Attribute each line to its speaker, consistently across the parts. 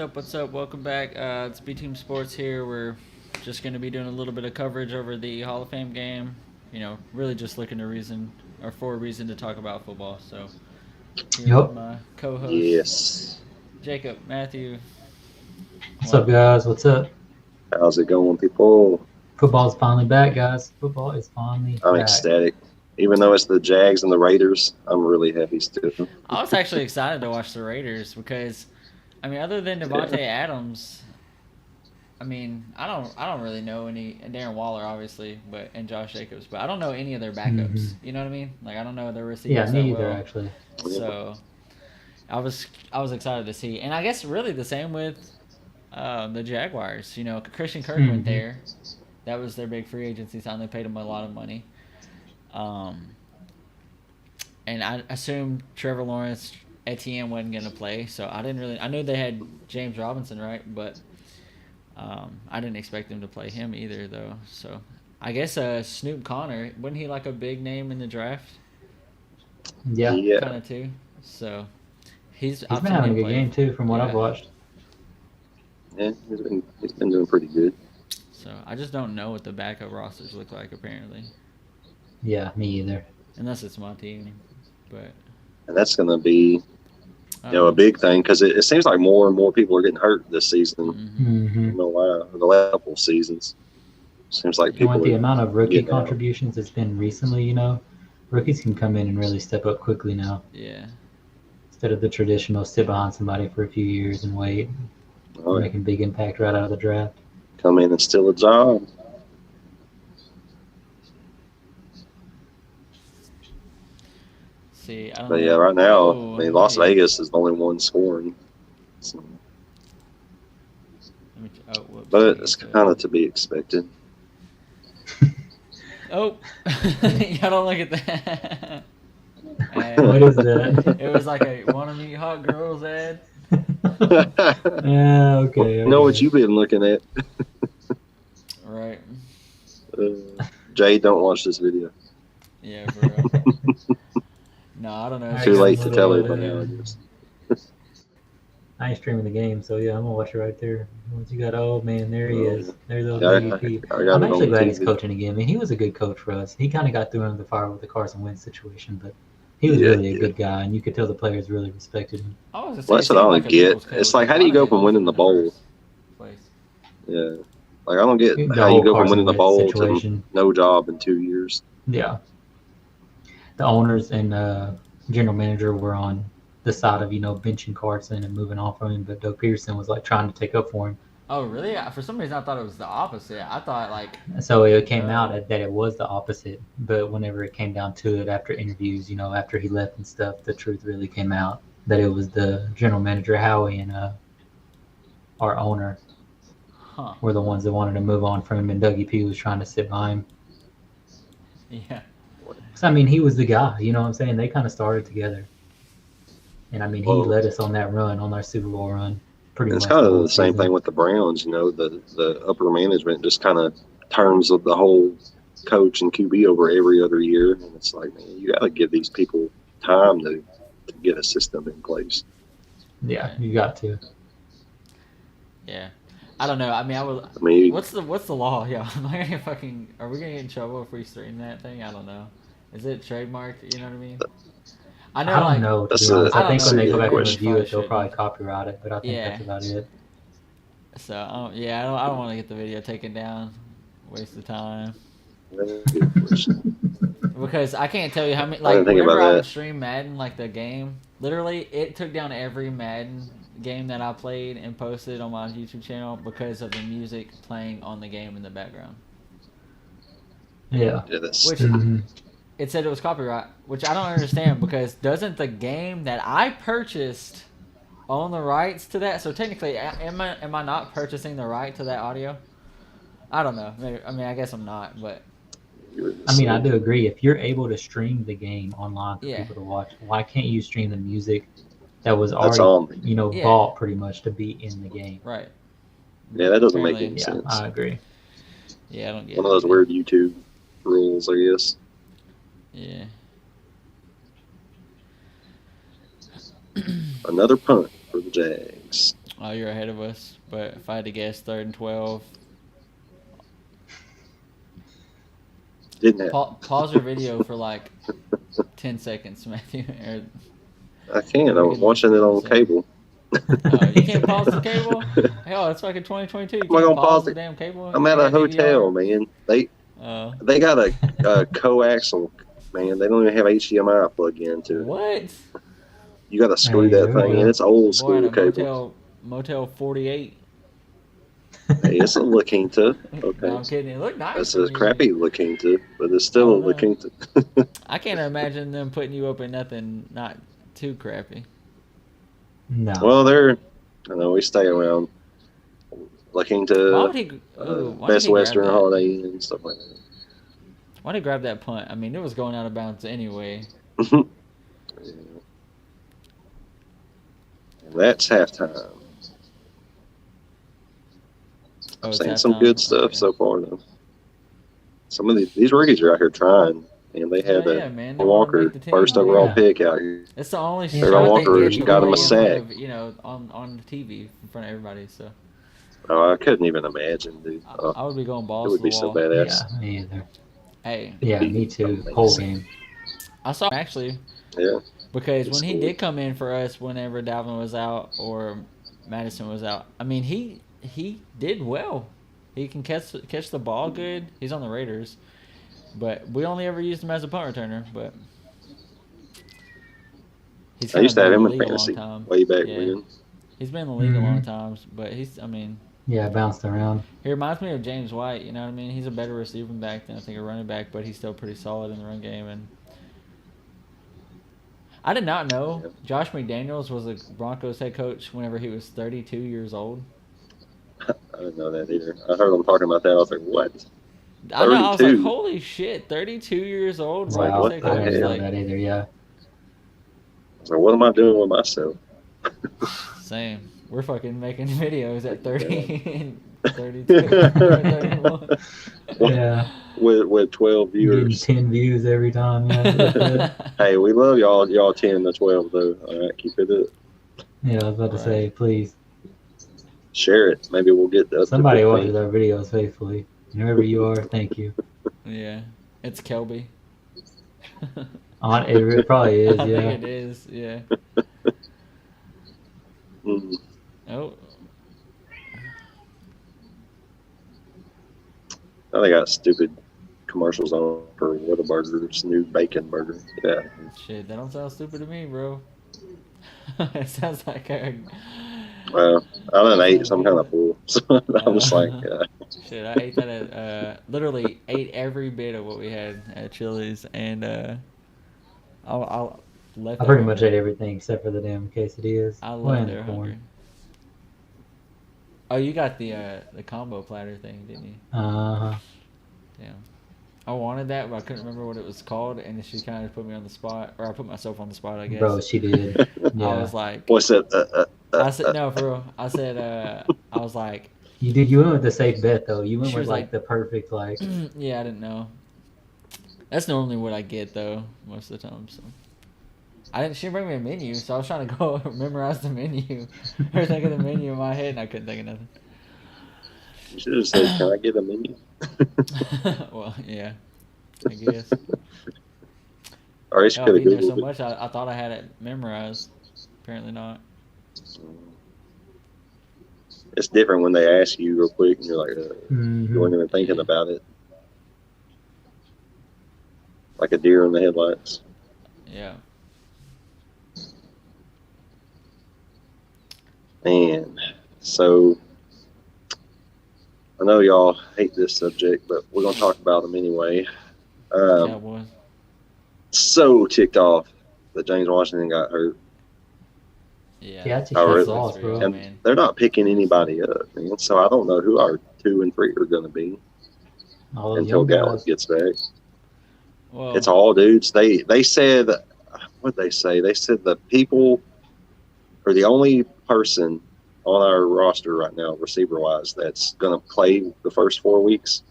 Speaker 1: up? What's up? Welcome back. It's B Team Sports here. We're just going to be doing a little bit of coverage over the Hall of Fame game. Really just looking to reason or for a reason to talk about football. So here with
Speaker 2: Yep.
Speaker 1: my co-hosts,
Speaker 3: Yes.
Speaker 1: Jacob, Matthew.
Speaker 2: What's up,
Speaker 1: Welcome.
Speaker 2: guys? What's up?
Speaker 3: How's it going, people?
Speaker 2: Football's finally back, guys. Football is finally
Speaker 3: I'm
Speaker 2: back.
Speaker 3: ecstatic. Even though it's the Jags and the Raiders, I'm really happy still.
Speaker 1: I was actually excited to watch the Raiders because, other than
Speaker 3: Yeah.
Speaker 1: Devontae Adams, I don't really know any and Darren Waller obviously, but and Josh Jacobs, but I don't know any of their
Speaker 2: hmm
Speaker 1: backups. You know what I mean? Like I don't know their
Speaker 2: Yeah,
Speaker 1: receivers that
Speaker 2: me either,
Speaker 1: well.
Speaker 2: actually.
Speaker 3: Yeah.
Speaker 1: So I was excited to see, and I guess really the same with the Jaguars. Christian Kirk went
Speaker 2: hmm
Speaker 1: there. That was their big free agency sign. They paid him a lot of money. Um, and I assumed Trevor Lawrence, Etienne wasn't going to play, so I didn't really. I knew they had James Robinson, right? But I didn't expect them to play him either, though. So I guess Snoop Connor, wasn't he like a big name in the draft?
Speaker 2: Yeah,
Speaker 3: Yeah.
Speaker 1: Kind of too. So
Speaker 2: he's
Speaker 1: I've
Speaker 2: been
Speaker 1: seen
Speaker 2: having a
Speaker 1: him
Speaker 2: good
Speaker 1: play.
Speaker 2: game too, from what I've
Speaker 1: Yeah.
Speaker 2: watched.
Speaker 3: Yeah. He's been doing pretty good.
Speaker 1: So I just don't know what the backup rosters look like apparently,
Speaker 2: Yeah, me either.
Speaker 1: unless it's my team. But
Speaker 3: And that's going to be, a
Speaker 1: uh
Speaker 3: big thing because it seems like more and more people are getting hurt this season.
Speaker 1: mm-hmm.
Speaker 2: hmm
Speaker 3: I don't know why. The last couple seasons. Seems like
Speaker 2: And with
Speaker 3: people
Speaker 2: the
Speaker 3: are
Speaker 2: amount of rookie
Speaker 3: getting out.
Speaker 2: contributions it's been recently, rookies can come in and really step up quickly now
Speaker 1: Yeah.
Speaker 2: instead of the traditional sit behind somebody for a few years and wait.
Speaker 3: Oh,
Speaker 2: They're
Speaker 3: yeah.
Speaker 2: making big impact right out of the draft.
Speaker 3: Come in and steal a job.
Speaker 1: See, I don't
Speaker 3: But yeah,
Speaker 1: know.
Speaker 3: right now,
Speaker 1: Oh,
Speaker 3: Las
Speaker 1: hey.
Speaker 3: Vegas is the only one scoring. So,
Speaker 1: Oh, whoops.
Speaker 3: but it's kind of to be expected.
Speaker 1: Oh, y'all don't look at that.
Speaker 2: What is that?
Speaker 1: It was like a "wanna meet hot girls" ad.
Speaker 2: Yeah, okay,
Speaker 3: Know what
Speaker 2: okay.
Speaker 3: you've been looking at.
Speaker 1: Right.
Speaker 3: Jay, don't watch this video.
Speaker 1: Yeah, for real. No, I don't know.
Speaker 2: I
Speaker 3: Too
Speaker 2: got a
Speaker 3: late to tell
Speaker 2: little,
Speaker 3: everybody now, I guess.
Speaker 2: I ain't streaming the game, so yeah, I'm gonna watch it right there. Once you got, oh man, there he
Speaker 3: Oh,
Speaker 2: is. There's old
Speaker 3: yeah,
Speaker 2: WP.
Speaker 3: I got
Speaker 2: I'm
Speaker 3: it
Speaker 2: actually
Speaker 3: on
Speaker 2: glad he's
Speaker 3: TV.
Speaker 2: coaching again. I mean, he was a good coach for us. He kind of got through under the fire with the Carson Wentz situation, but he was
Speaker 3: Yeah,
Speaker 2: really a
Speaker 3: yeah.
Speaker 2: good guy, and you could tell the players really respected him.
Speaker 1: I was gonna say
Speaker 3: Well,
Speaker 1: it
Speaker 3: that's what I
Speaker 1: seemed
Speaker 3: don't
Speaker 1: like a
Speaker 3: get.
Speaker 1: people's
Speaker 3: It's
Speaker 1: coach.
Speaker 3: like, how do
Speaker 1: Why
Speaker 3: you
Speaker 1: did
Speaker 3: go
Speaker 1: they
Speaker 3: from
Speaker 1: lose
Speaker 3: winning
Speaker 1: him
Speaker 3: the
Speaker 1: in the
Speaker 3: bowl?
Speaker 1: first place?
Speaker 3: Yeah. Like, I don't get
Speaker 2: The
Speaker 3: how you
Speaker 2: whole
Speaker 3: go from
Speaker 2: Carson
Speaker 3: winning the
Speaker 2: Wentz
Speaker 3: bowl to
Speaker 2: situation.
Speaker 3: no job in 2 years.
Speaker 2: Yeah, the owners and general manager were on the side of benching Carson and moving on from him, but Doug Peterson was like trying to take up for him.
Speaker 1: Oh, really? For some reason, I thought it was the opposite. I thought like,
Speaker 2: So it came out
Speaker 1: oh,
Speaker 2: that it was the opposite, but whenever it came down to it, after interviews, after he left and stuff, the truth really came out that it was the general manager Howie and our owner
Speaker 1: huh?
Speaker 2: were the ones that wanted to move on from him, and Dougie P was trying to sit by him.
Speaker 1: Yeah.
Speaker 2: So I mean, he was the guy. You know what I'm saying? They kind of started together, and I mean, he
Speaker 3: Well,
Speaker 2: led us on that run, on our Super Bowl run, pretty
Speaker 3: it's
Speaker 2: much
Speaker 3: kind
Speaker 2: the
Speaker 3: of
Speaker 2: whole
Speaker 3: the same
Speaker 2: season.
Speaker 3: thing with the Browns. The upper management just kind of turns the whole coach and QB over every other year. And it's like, man, you got to give these people time to get a system in place.
Speaker 2: Yeah,
Speaker 1: Right.
Speaker 2: you got to.
Speaker 1: Yeah. I don't know. I would.
Speaker 3: I mean,
Speaker 1: What's the law? Yeah. Am I gonna get fucking? Are we gonna get in trouble if we stream that thing? I don't know. Is it trademarked? You know what I mean? I
Speaker 2: I
Speaker 1: know,
Speaker 2: don't
Speaker 1: like,
Speaker 2: know, to be
Speaker 3: that's
Speaker 2: honest.
Speaker 3: a
Speaker 1: I
Speaker 2: I
Speaker 1: don't
Speaker 2: think
Speaker 1: know.
Speaker 2: when
Speaker 3: that's a
Speaker 2: they go
Speaker 3: good
Speaker 2: back and
Speaker 1: We
Speaker 3: question.
Speaker 2: review
Speaker 1: probably
Speaker 2: it, they'll probably
Speaker 1: shouldn't.
Speaker 2: copyright it, but I think
Speaker 1: Yeah.
Speaker 2: that's about it.
Speaker 1: So yeah, I don't want to get the video taken down. Waste of time.
Speaker 3: That's a good question.
Speaker 1: Because I can't tell you how many.
Speaker 3: I didn't
Speaker 1: Like
Speaker 3: think about
Speaker 1: whenever I would
Speaker 3: that.
Speaker 1: stream Madden, like the game, literally it took down every Madden game that I played and posted on my YouTube channel because of the music playing on the game in the background.
Speaker 2: Yeah.
Speaker 3: Yeah, that's
Speaker 1: Which
Speaker 3: stupid.
Speaker 2: hmm
Speaker 1: it said it was copyright, which I don't understand because doesn't the game that I purchased own the rights to that? So technically, am I not purchasing the right to that audio? I don't know. Maybe, I guess I'm not, but
Speaker 3: You would
Speaker 2: I mean, I
Speaker 3: assume.
Speaker 2: do agree. If you're able to stream the game online for
Speaker 1: yeah,
Speaker 2: people to watch, why can't you stream the music that was
Speaker 3: That's
Speaker 2: already,
Speaker 3: all.
Speaker 1: yeah,
Speaker 2: bought pretty much to be in the game?
Speaker 1: right.
Speaker 3: Yeah,
Speaker 1: But
Speaker 3: that doesn't make
Speaker 1: apparently,
Speaker 3: any
Speaker 2: Yeah,
Speaker 3: sense.
Speaker 2: I agree.
Speaker 1: yeah, I don't get
Speaker 3: One
Speaker 1: it
Speaker 3: of those
Speaker 1: either.
Speaker 3: weird YouTube rules, I guess.
Speaker 1: Yeah.
Speaker 3: Another punt for the Jags.
Speaker 1: Oh, you're ahead of us. But if I had to guess, 3rd and 12.
Speaker 3: Didn't have.
Speaker 1: Pause your video for like 10 seconds, Matthew.
Speaker 3: I can't.
Speaker 1: We
Speaker 3: I'm
Speaker 1: can
Speaker 3: watching it on
Speaker 1: listen.
Speaker 3: cable.
Speaker 1: You can't pause the cable? Hell, it's fucking 2022. You
Speaker 3: Am I
Speaker 1: can't
Speaker 3: gonna
Speaker 1: pause
Speaker 3: pause
Speaker 1: the
Speaker 3: it?
Speaker 1: damn cable?
Speaker 3: I'm
Speaker 1: You
Speaker 3: at a
Speaker 1: got
Speaker 3: hotel,
Speaker 1: DVR?
Speaker 3: man.
Speaker 1: Uh,
Speaker 3: They got a coaxial, man. They don't even have HDMI plug into it.
Speaker 1: what?
Speaker 3: You got to screw
Speaker 2: Hey,
Speaker 3: that
Speaker 2: there we
Speaker 3: thing in.
Speaker 2: go.
Speaker 3: It's old
Speaker 1: Boy, at
Speaker 3: school
Speaker 1: a
Speaker 3: cable.
Speaker 1: Motel 48.
Speaker 3: Hey, it's a La Quinta. Okay.
Speaker 1: No, I'm kidding. It looked nice.
Speaker 3: That's
Speaker 1: when
Speaker 3: a crappy La Quinta, but it's
Speaker 1: I
Speaker 3: still a
Speaker 1: don't
Speaker 3: La
Speaker 1: know.
Speaker 3: Quinta.
Speaker 1: I can't imagine them putting you up in nothing not too crappy.
Speaker 2: No.
Speaker 3: Well, I know we stay around La
Speaker 1: Why
Speaker 3: Quinta,
Speaker 1: would he? Why did
Speaker 3: Best
Speaker 1: he grab
Speaker 3: Western,
Speaker 1: that?
Speaker 3: Holiday Inn, and stuff like
Speaker 1: Why did he grab that punt? I mean, it was going out of bounds anyway.
Speaker 3: that. Yeah. And that's halftime.
Speaker 1: Oh,
Speaker 3: I'm
Speaker 1: it's
Speaker 3: saying some
Speaker 1: halftime?
Speaker 3: good stuff
Speaker 1: Okay.
Speaker 3: so far, though. Some of these rookies are out here trying, and they had
Speaker 1: Yeah, man. They wanna
Speaker 3: Walker,
Speaker 1: make the team,
Speaker 3: first
Speaker 1: man.
Speaker 3: overall
Speaker 2: Yeah.
Speaker 3: pick out here.
Speaker 1: It's the only
Speaker 2: Yeah,
Speaker 1: shot
Speaker 3: Walker
Speaker 1: they get to
Speaker 3: got him a
Speaker 1: play in front
Speaker 3: sack.
Speaker 1: of, on the TV in front of everybody. So
Speaker 3: Oh, I couldn't even imagine, dude.
Speaker 1: I would be going
Speaker 3: It
Speaker 1: balls
Speaker 3: would
Speaker 1: to
Speaker 3: be
Speaker 1: the
Speaker 3: so
Speaker 1: wall.
Speaker 3: badass.
Speaker 2: Yeah, me either.
Speaker 1: Hey,
Speaker 2: Yeah,
Speaker 3: Be
Speaker 2: me too.
Speaker 3: amazing.
Speaker 2: Whole game.
Speaker 1: I saw him actually
Speaker 3: Yeah.
Speaker 1: because
Speaker 3: Good
Speaker 1: when he
Speaker 3: score.
Speaker 1: did come in for us, whenever Dalvin was out or Madison was out, I mean he did well. He can catch the ball good. He's on the Raiders, but we only ever used him as a punt returner. But he's
Speaker 3: I used to
Speaker 1: been
Speaker 3: have
Speaker 1: in
Speaker 3: him
Speaker 1: the
Speaker 3: in
Speaker 1: league a long
Speaker 3: fantasy
Speaker 1: time.
Speaker 3: way back
Speaker 1: Yeah.
Speaker 3: when.
Speaker 1: He's been in the league a long
Speaker 2: Mhm.
Speaker 1: time, but I mean,
Speaker 2: Yeah, bounced around.
Speaker 1: he reminds me of James White. You know what I mean? He's a better receiving back than I think a running back, but he's still pretty solid in the run game. And I did not know
Speaker 3: Yeah.
Speaker 1: Josh McDaniels was a Broncos head coach whenever he was 32 years old.
Speaker 3: I didn't know that either. I heard them talking about that. I was like, what?
Speaker 1: I know. I was like,
Speaker 3: 32.
Speaker 1: holy shit, 32 years old,
Speaker 3: It's like,
Speaker 1: Broncos
Speaker 2: Wow,
Speaker 3: what
Speaker 1: head
Speaker 3: the
Speaker 2: I
Speaker 1: coach.
Speaker 2: didn't know
Speaker 3: hell?
Speaker 2: that either. Yeah.
Speaker 3: I was like, what am I doing with myself?
Speaker 1: Same. We're fucking making videos at 30 and 32 or 31.
Speaker 2: Yeah.
Speaker 3: With 12
Speaker 2: Getting
Speaker 3: viewers.
Speaker 2: 10 views every time. Yeah,
Speaker 3: Hey, we love y'all 10 to 12 though. All right, keep it up.
Speaker 2: yeah, I was about to say, please.
Speaker 3: Share it. Maybe we'll get up
Speaker 2: Somebody
Speaker 3: to
Speaker 2: watches
Speaker 3: 15.
Speaker 2: our videos faithfully. And whoever you are, thank you.
Speaker 1: Yeah, it's Kelby.
Speaker 2: It probably is,
Speaker 1: I
Speaker 2: yeah.
Speaker 1: think it is. Yeah.
Speaker 3: Mm.
Speaker 1: Oh,
Speaker 3: Now they got stupid commercials on for Whataburger's new bacon burger. Yeah.
Speaker 1: shit! That don't sound stupid to me, bro. It sounds like a.
Speaker 3: Well, I done ate, so I'm kind of full. So I'm just like,
Speaker 1: Shit, I ate that at literally ate every bit of what we had at Chili's, and I'll left.
Speaker 2: I pretty much ate everything except for the damn quesadillas.
Speaker 1: I
Speaker 2: Well,
Speaker 1: love
Speaker 2: and
Speaker 1: their
Speaker 2: the corn.
Speaker 1: hungry. Oh, you got the combo platter thing, didn't you?
Speaker 2: Uh-huh.
Speaker 1: Yeah. I wanted that, but I couldn't remember what it was called, and she kind of put me on the spot, or I put myself on the spot, I guess.
Speaker 2: Bro, she did. Yeah.
Speaker 1: I was like,
Speaker 3: what's that?
Speaker 1: I said no, for real. I said, I was like,
Speaker 2: You went with the safe bet, though. You went
Speaker 1: She
Speaker 2: with,
Speaker 1: was
Speaker 2: like,
Speaker 1: like-
Speaker 2: the perfect, like...
Speaker 1: yeah, I didn't know. That's normally what I get though, most of the time. So I didn't. She didn't bring me a menu, so I was trying to go memorize the menu, or think of the menu in my head, and I couldn't think of nothing.
Speaker 3: You should have said, can I get a menu?
Speaker 1: Well, yeah, I guess.
Speaker 3: Or she
Speaker 1: I've
Speaker 3: could have
Speaker 1: eaten there so
Speaker 3: Googled it.
Speaker 1: much, I thought I had it memorized. Apparently not.
Speaker 3: It's different when they ask you real quick and you're like,
Speaker 2: Mhm.
Speaker 3: you weren't even thinking about it. Like a deer in the headlights.
Speaker 1: Yeah.
Speaker 3: Man, so I know y'all hate this subject, but we're going to talk about them anyway.
Speaker 1: Cowboys.
Speaker 3: So ticked off that James Washington got hurt.
Speaker 1: Yeah.
Speaker 2: Yeah, it's a
Speaker 3: Oh,
Speaker 2: huge
Speaker 3: really?
Speaker 2: loss, bro.
Speaker 1: Yeah,
Speaker 3: And
Speaker 1: man.
Speaker 3: they're not picking anybody up, man. So I don't know who our 2 and 3 are going to be
Speaker 2: All those
Speaker 3: until
Speaker 2: young
Speaker 3: Gallup
Speaker 2: guys.
Speaker 3: gets back.
Speaker 1: Well,
Speaker 3: It's all dudes. They said, what'd they say? They said the people, or the only person on our roster right now, receiver wise, that's going to play the first 4 weeks.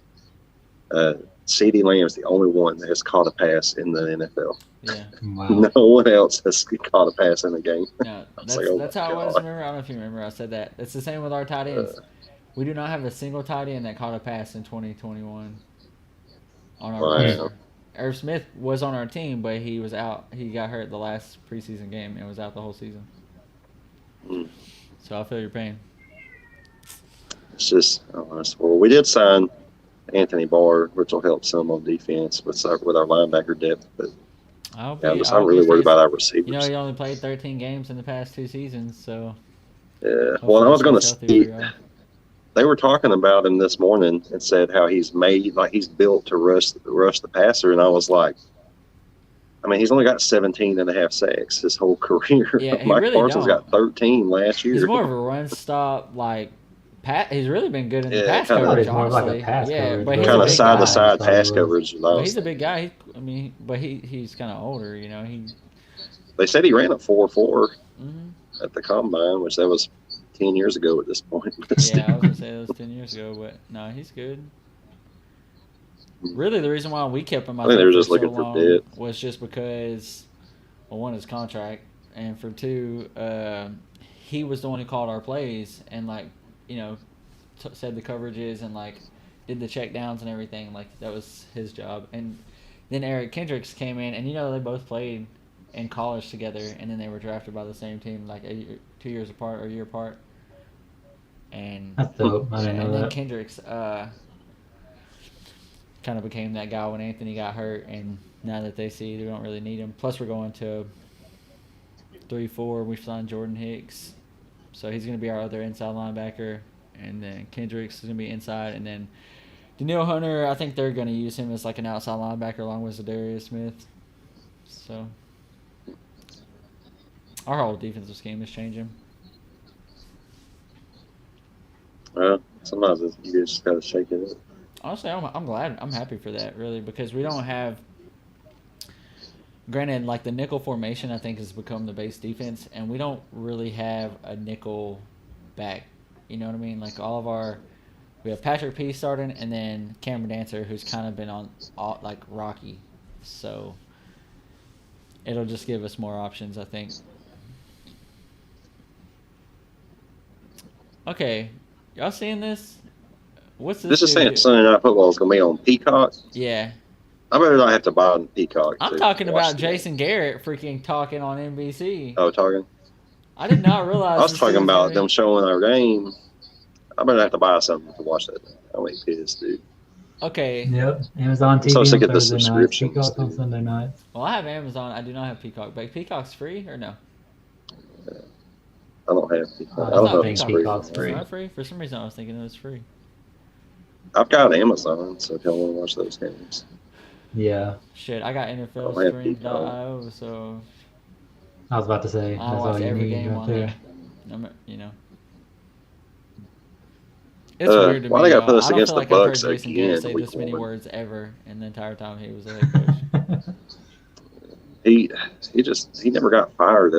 Speaker 3: CeeDee Lamb's the only one that has caught a pass in the NFL.
Speaker 1: Yeah.
Speaker 2: Wow.
Speaker 3: No one else has caught a pass in a game.
Speaker 1: No,
Speaker 3: It's like, oh
Speaker 1: that's
Speaker 3: my
Speaker 1: how it was.
Speaker 3: God.
Speaker 1: Remember, I don't know if you remember. I said that. It's the same with our tight ends. We do not have a single tight end that caught a pass in 2021 on our
Speaker 3: Wow.
Speaker 1: roster. Irv Smith was on our team, but he was out. He got hurt the last preseason game and was out the whole season.
Speaker 3: Mm.
Speaker 1: So I feel your pain.
Speaker 3: It's just, well, we did sign Anthony Barr, which will help some on defense with our linebacker depth. But
Speaker 1: I hope
Speaker 3: yeah,
Speaker 1: he,
Speaker 3: I'm really worried about our receivers.
Speaker 1: You know, he only played 13 games in the past 2 seasons, so.
Speaker 3: Yeah. Well, I was going to say, they were talking about him this morning and said how he's built to rush the passer, and I was like, I mean, he's only got 17 and a half sacks his whole career.
Speaker 1: Yeah,
Speaker 3: Mike
Speaker 1: really
Speaker 3: Parsons got 13 last year.
Speaker 1: He's more of a run stop, like, he's really been good in the pass
Speaker 3: kinda,
Speaker 1: coverage,
Speaker 2: more
Speaker 1: honestly.
Speaker 2: like a pass coverage,
Speaker 1: but he's
Speaker 3: kind
Speaker 1: a
Speaker 3: of
Speaker 1: big
Speaker 3: side to
Speaker 1: guy.
Speaker 3: side pass coverage.
Speaker 1: But he's a big guy. He's kind of older, you know.
Speaker 3: They said he ran a 4.4
Speaker 1: Mm-hmm.
Speaker 3: at the combine, which that was 10 years ago at this point.
Speaker 1: Yeah, I was gonna say that was 10 years ago, but no, he's good. Really, the reason why we kept him, I think,
Speaker 3: they were just
Speaker 1: for so
Speaker 3: looking for
Speaker 1: long
Speaker 3: depth.
Speaker 1: was just because, well, one, his contract, and for two, he was the one who called our plays and, like, you know, said the coverages and, like, did the check downs and everything. Like, that was his job. And then Eric Kendricks came in, and, you know, they both played in college together, and then they were drafted by the same team, like 2 years apart or a year apart. And
Speaker 2: That's dope. I didn't know
Speaker 1: and then
Speaker 2: that.
Speaker 1: Kendricks kind of became that guy when Anthony got hurt, and now that they see they don't really need him. Plus, we're going to 3-4. We've signed Jordan Hicks, so he's going to be our other inside linebacker, and then Kendricks is going to be inside, and then Daniil Hunter, I think they're going to use him as like an outside linebacker along with Zadarius Smith. So our whole defensive scheme is changing.
Speaker 3: Well, sometimes you just got to shake it up.
Speaker 1: Honestly, I'm glad. I'm happy for that, really, because we don't have. Granted, like the nickel formation, I think has become the base defense, and we don't really have a nickel back. You know what I mean? Like we have Patrick P starting, and then Cameron Dancer, who's kind of been on like rocky, so it'll just give us more options, I think. Okay, y'all seeing this? What's this?
Speaker 3: This is saying Sunday Night Football is going to be on Peacock.
Speaker 1: Yeah.
Speaker 3: I better not have to buy on Peacock.
Speaker 1: I'm talking about Jason Garrett freaking talking on NBC.
Speaker 3: Oh, talking?
Speaker 1: I did not realize.
Speaker 3: I was talking about them showing our game. I better have to buy something to watch that. I'm pissed, dude.
Speaker 1: Okay.
Speaker 2: Yep. Amazon TV
Speaker 3: So sick
Speaker 2: on
Speaker 3: of the
Speaker 2: Thursday night.
Speaker 3: subscriptions,
Speaker 2: Peacock on
Speaker 3: dude.
Speaker 2: Sunday night.
Speaker 1: Well, I have Amazon. I do not have Peacock. But Peacock's free or no?
Speaker 3: I don't have Peacock.
Speaker 2: I
Speaker 3: I don't know if
Speaker 2: think
Speaker 3: it's
Speaker 2: Peacock's
Speaker 3: free.
Speaker 2: free.
Speaker 1: It's not free? For some reason, I was thinking it was free.
Speaker 3: I've got Amazon, so if y'all want to watch those games.
Speaker 2: Yeah.
Speaker 1: Shit, I got
Speaker 3: I have
Speaker 1: NFLstream.io, so
Speaker 2: I was about to say.
Speaker 1: I
Speaker 2: That's
Speaker 1: watch
Speaker 2: all you
Speaker 1: every
Speaker 2: need
Speaker 1: game
Speaker 2: right
Speaker 1: on
Speaker 2: there.
Speaker 1: there. You know. It's weird to
Speaker 3: why
Speaker 1: me.
Speaker 3: they gotta put us
Speaker 1: I don't
Speaker 3: against
Speaker 1: feel
Speaker 3: the
Speaker 1: like I've heard
Speaker 3: Bucks
Speaker 1: Jason Garrett
Speaker 3: again,
Speaker 1: say
Speaker 3: week
Speaker 1: this many
Speaker 3: one?
Speaker 1: words ever in the entire time he was a head coach.
Speaker 3: He never got fired.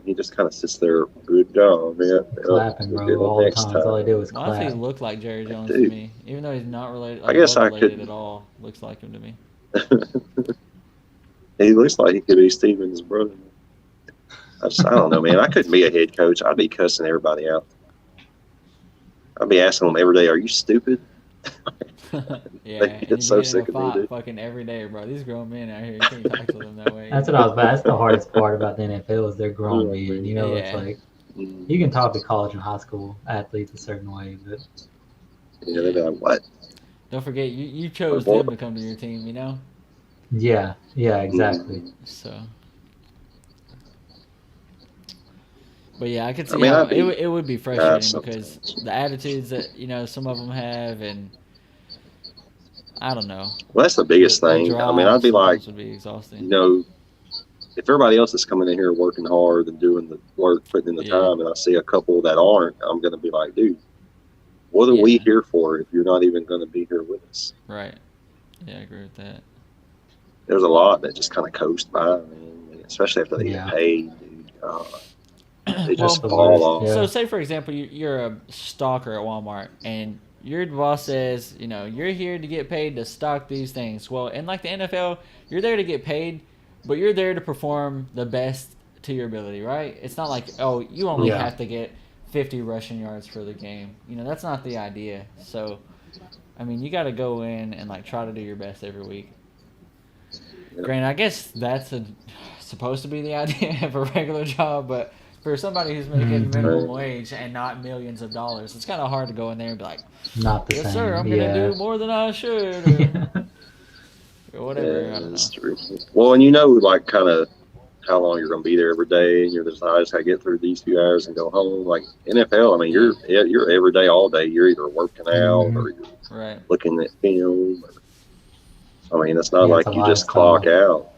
Speaker 3: He just kind of sits there. Good job, man.
Speaker 2: Clapping, bro, all the time. That's all I did was
Speaker 1: Honestly, he
Speaker 2: clap.
Speaker 1: looked like Jerry Jones
Speaker 3: Dude.
Speaker 1: to me, even though he's not related. Like,
Speaker 3: I guess I
Speaker 1: related
Speaker 3: could-
Speaker 1: at all. Looks like him to me.
Speaker 3: He looks like he could be Steven's brother. I don't know, man. I couldn't be a head coach. I'd be cussing everybody out. I'd be asking them every day, "Are you stupid?"
Speaker 1: Yeah,
Speaker 3: They
Speaker 1: and
Speaker 3: get
Speaker 1: you
Speaker 3: so
Speaker 1: get in
Speaker 3: sick
Speaker 1: a
Speaker 3: of me,
Speaker 1: fight
Speaker 3: dude.
Speaker 1: fucking every day, bro. These grown men out here, you can't talk to them that way.
Speaker 2: That's what I was about. That's the hardest part about the NFL is they're grown
Speaker 3: Yeah,
Speaker 2: men. You know,
Speaker 1: yeah.
Speaker 2: it's like
Speaker 3: Mm.
Speaker 2: you can talk to college and high school athletes a certain way, but
Speaker 3: Yeah, they'd be like, "What?"
Speaker 1: Don't forget, you chose
Speaker 3: Boy.
Speaker 1: them to come to your team, you know?
Speaker 2: yeah, exactly.
Speaker 1: So. But yeah, I could see
Speaker 3: I mean,
Speaker 1: how
Speaker 3: I'd be-
Speaker 1: it would be frustrating
Speaker 3: sometimes.
Speaker 1: because the attitudes that, you know, some of them have, and I don't know.
Speaker 3: Well, that's the biggest
Speaker 1: The
Speaker 3: thing. I mean,
Speaker 1: drive
Speaker 3: I'd be like,
Speaker 1: sometimes would be exhausting.
Speaker 3: you know, if everybody else is coming in here working hard and doing the work, putting in the
Speaker 1: Yeah.
Speaker 3: time, and I see a couple that aren't, I'm going to be like, dude, what are we
Speaker 1: Yeah.
Speaker 3: here for if you're not even going to be here with us?
Speaker 1: Right. Yeah, I agree with that.
Speaker 3: There's a lot that just kind of coast by, man, especially after they
Speaker 2: Yeah.
Speaker 3: get paid, dude. They
Speaker 1: Well,
Speaker 3: just
Speaker 2: the
Speaker 3: fall
Speaker 2: worst,
Speaker 3: off.
Speaker 2: yeah.
Speaker 1: So say, for example, you're a stalker at Walmart, and your boss says, you're here to get paid to stock these things. Well, in like the NFL, you're there to get paid, but you're there to perform the best to your ability, right? It's not like, oh, you only
Speaker 2: Yeah.
Speaker 1: have to get 50 rushing yards for the game. That's not the idea. So, I mean, you got to go in and like try to do your best every week.
Speaker 3: Yep.
Speaker 1: Granted, I guess that's supposed to be the idea of a regular job, but for somebody who's making minimum wage and not millions of dollars, it's kind of hard to go in there and be like,
Speaker 2: Not the
Speaker 1: yes,
Speaker 2: same.
Speaker 1: sir, I'm
Speaker 2: yeah.
Speaker 1: going to do more than I should, or whatever.
Speaker 3: Yeah,
Speaker 1: I don't
Speaker 3: that's
Speaker 1: know.
Speaker 3: true. Well, and like kind of how long you're going to be there every day, and you're just, I just got to get through these few hours and go home. Like NFL, I mean, you're every day, all day. You're either working out or you're
Speaker 1: Right.
Speaker 3: looking at film. I mean, it's not
Speaker 2: Yeah,
Speaker 3: like
Speaker 2: it's a
Speaker 3: you just
Speaker 2: lifestyle.
Speaker 3: clock out.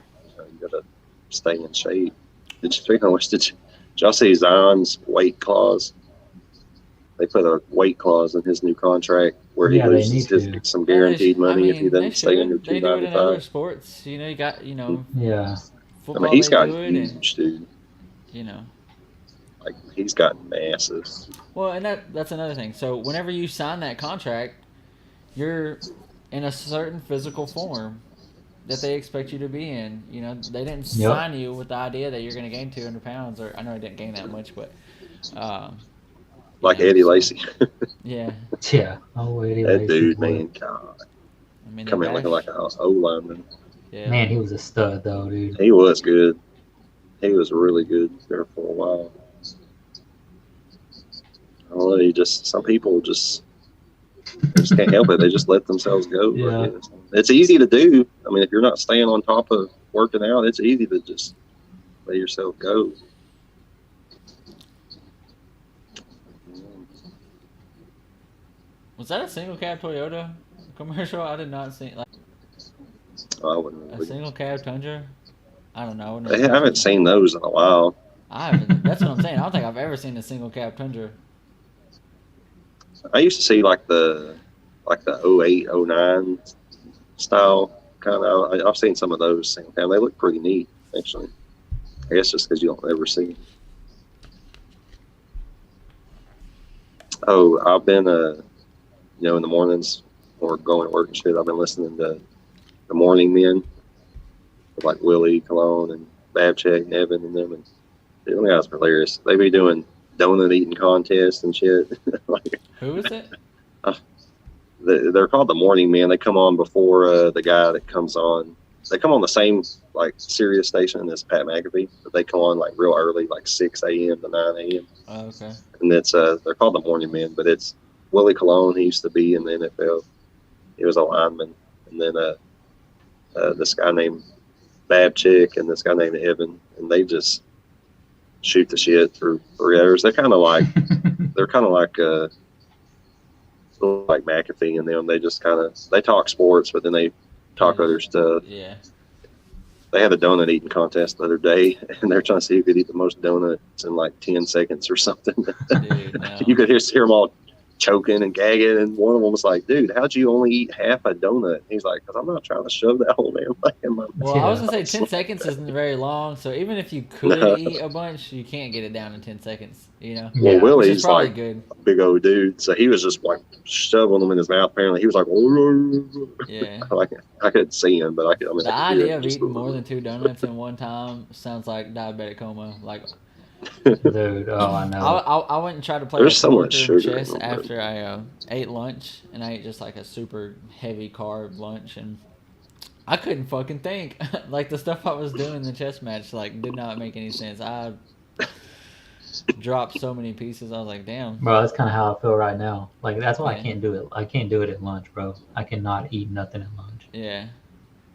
Speaker 3: You got to stay in shape. Did y'all see Zion's weight clause? They put a weight clause in his new contract where he
Speaker 2: Yeah, they
Speaker 3: loses
Speaker 2: need to.
Speaker 3: some guaranteed money if he
Speaker 1: they
Speaker 3: doesn't stay under
Speaker 1: should. They do it in other
Speaker 3: 295.
Speaker 1: sports. You got,
Speaker 2: Yeah.
Speaker 3: I
Speaker 1: football,
Speaker 3: mean, he's
Speaker 1: they
Speaker 3: gotten
Speaker 1: do it,
Speaker 3: huge, dude.
Speaker 1: and,
Speaker 3: Like, he's gotten massive.
Speaker 1: well, and that's another thing. So whenever you sign that contract, you're in a certain physical form that they expect you to be in. They didn't sign you with the idea that you're going to gain 200 pounds, or I know I didn't gain that much, but
Speaker 3: Like Eddie Lacy.
Speaker 1: Yeah.
Speaker 2: Yeah. Oh, Eddie
Speaker 3: That
Speaker 2: Lacy,
Speaker 3: dude,
Speaker 2: boy.
Speaker 3: man, God.
Speaker 1: I mean,
Speaker 3: Come in looking like an O-lineman.
Speaker 1: Yeah.
Speaker 2: Man, he was a stud, though, dude.
Speaker 3: He was good. He was really good there for a while. I don't know, some people just can't help it. They just let themselves go.
Speaker 2: Yeah.
Speaker 3: It's easy to do. I mean, if you're not staying on top of working out, it's easy to just let yourself go.
Speaker 1: Was that a single cab Toyota commercial? I did not see
Speaker 3: I wouldn't
Speaker 1: a
Speaker 3: really.
Speaker 1: single cab Tundra. I don't know.
Speaker 3: I haven't seen those in a while.
Speaker 1: I haven't. That's what I'm saying. I don't think I've ever seen a single cab Tundra.
Speaker 3: I used to see like the 08, 09 style kind of. I've seen some of those single cab. They look pretty neat, actually. I guess just because you don't ever see them. Oh, I've been, in the mornings or going to work and shit, I've been listening to the Morning Men with like Willie Colon and Babchick and Evan and them. And them guys are hilarious. They be doing donut eating contests and shit. Like,
Speaker 1: who is it?
Speaker 3: They're called the Morning Men. They come on before the guy that comes on. They come on the same like Sirius station as Pat McAfee, but they come on like real early, like 6 a.m. to 9 a.m.
Speaker 1: Oh, okay.
Speaker 3: And it's they're called the Morning Men, but it's Willie Colon. He used to be in the NFL. He was a lineman, and then this guy named Babchick and this guy named Evan, and they just shoot the shit for 3 hours. They're kind of like like McAfee and them. They just they talk sports, but then they talk other stuff.
Speaker 1: Yeah.
Speaker 3: They had a donut eating contest the other day, and they're trying to see who could eat the most donuts in like 10 seconds or something.
Speaker 1: Dude, no.
Speaker 3: You could hear them all choking and gagging, and one of them was like, "Dude, how'd you only eat half a donut?" He's like, "Cause I'm not trying to shove that whole damn thing in my mouth."
Speaker 1: Well, I was gonna say 10 seconds isn't very long, so even if you could eat a bunch, you can't get it down in 10 seconons.
Speaker 3: Well,
Speaker 2: Yeah.
Speaker 1: Which is
Speaker 3: Willie's
Speaker 1: probably
Speaker 3: like
Speaker 1: good.
Speaker 3: a big old dude, so he was just like shoving them in his mouth. Apparently, he was like,
Speaker 1: Yeah.
Speaker 3: like I couldn't see him, but I could. I mean,
Speaker 1: The
Speaker 3: I could hear
Speaker 1: idea
Speaker 3: him
Speaker 1: of
Speaker 3: just
Speaker 1: eating more than 2 donuts in one time sounds like diabetic coma. Like,
Speaker 2: Dude, oh, I know.
Speaker 1: I went and tried to play
Speaker 3: There's
Speaker 1: a
Speaker 3: so much
Speaker 1: coworker in
Speaker 3: sugar
Speaker 1: chess
Speaker 3: in them,
Speaker 1: after I ate lunch, and I ate just like a super heavy carb lunch, and I couldn't fucking think. Like the stuff I was doing in the chess match, like did not make any sense. I dropped so many pieces. I was like, damn.
Speaker 2: Bro, that's kind of how I feel right now. Like, that's why
Speaker 1: Yeah.
Speaker 2: I can't do it. I can't do it at lunch, bro. I cannot eat nothing at lunch.
Speaker 1: Yeah.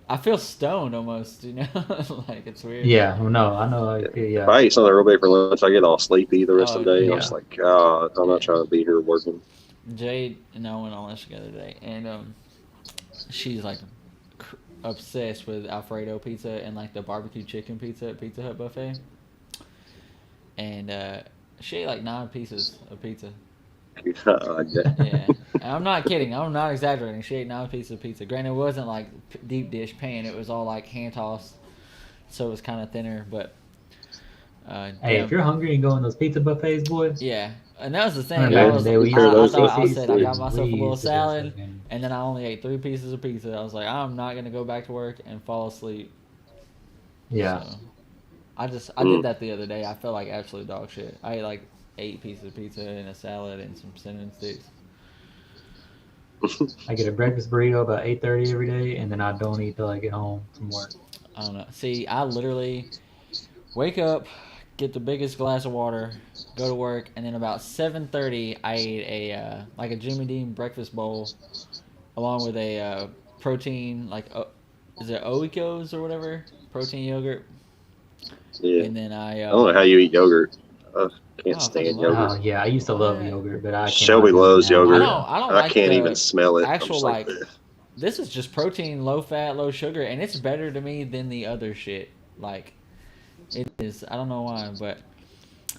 Speaker 1: I feel stoned almost, like it's weird.
Speaker 2: Yeah, no, I know.
Speaker 3: If
Speaker 2: Yeah.
Speaker 3: I eat something real big for lunch, I get all sleepy the rest of the day.
Speaker 2: yeah.
Speaker 3: I'm just like, God, I'm not trying to be here working.
Speaker 1: Jade and I went on lunch together today, and she's like obsessed with Alfredo pizza and like the barbecue chicken pizza at Pizza Hut buffet. And she ate like 9 pieces of pizza. Yeah, and I'm not kidding. I'm not exaggerating. She ate 9 pieces of pizza. Granted, it wasn't like deep dish pan. It was all like hand tossed, so it was kind of thinner. But
Speaker 2: Hey, if you're hungry and go on those pizza buffets, boy.
Speaker 1: Yeah, and that was the thing.
Speaker 2: Remember back in the day, we used to
Speaker 3: compare
Speaker 1: I
Speaker 2: go
Speaker 3: those
Speaker 2: to
Speaker 1: thought I
Speaker 3: up.
Speaker 1: said I got
Speaker 2: Casey's.
Speaker 1: myself a
Speaker 2: We
Speaker 1: little
Speaker 2: used to do
Speaker 1: salad,
Speaker 2: stuff, man.
Speaker 1: and then I only ate 3 pieces of pizza. I was like, I'm not gonna go back to work and fall asleep.
Speaker 2: Yeah.
Speaker 1: So I did that the other day. I felt like absolute dog shit. I ate like 8 pieces of pizza and a salad and some cinnamon sticks.
Speaker 2: I get a breakfast burrito about 8:30 every day, and then I don't eat till I get home from work.
Speaker 1: I don't know. See, I literally wake up, get the biggest glass of water, go to work, and then about 7:30, I ate a like a Jimmy Dean breakfast bowl, along with a protein is it Oikos or whatever protein yogurt,
Speaker 3: Yeah.
Speaker 1: and then I
Speaker 3: I don't know how you eat yogurt. I can't
Speaker 1: I
Speaker 3: stand
Speaker 1: fucking love
Speaker 3: yogurt.
Speaker 2: Oh yeah, I used to love
Speaker 1: What?
Speaker 2: yogurt, but I
Speaker 3: Shelby
Speaker 2: cannot do it
Speaker 3: loves
Speaker 2: now.
Speaker 3: yogurt.
Speaker 1: I don't
Speaker 3: I
Speaker 1: like
Speaker 3: can't
Speaker 1: the
Speaker 3: even smell it. I'm
Speaker 1: actual
Speaker 3: just
Speaker 1: like.
Speaker 3: "Ugh."
Speaker 1: This is just protein, low fat, low sugar, and it's better to me than the other shit. Like it is. I don't know why, but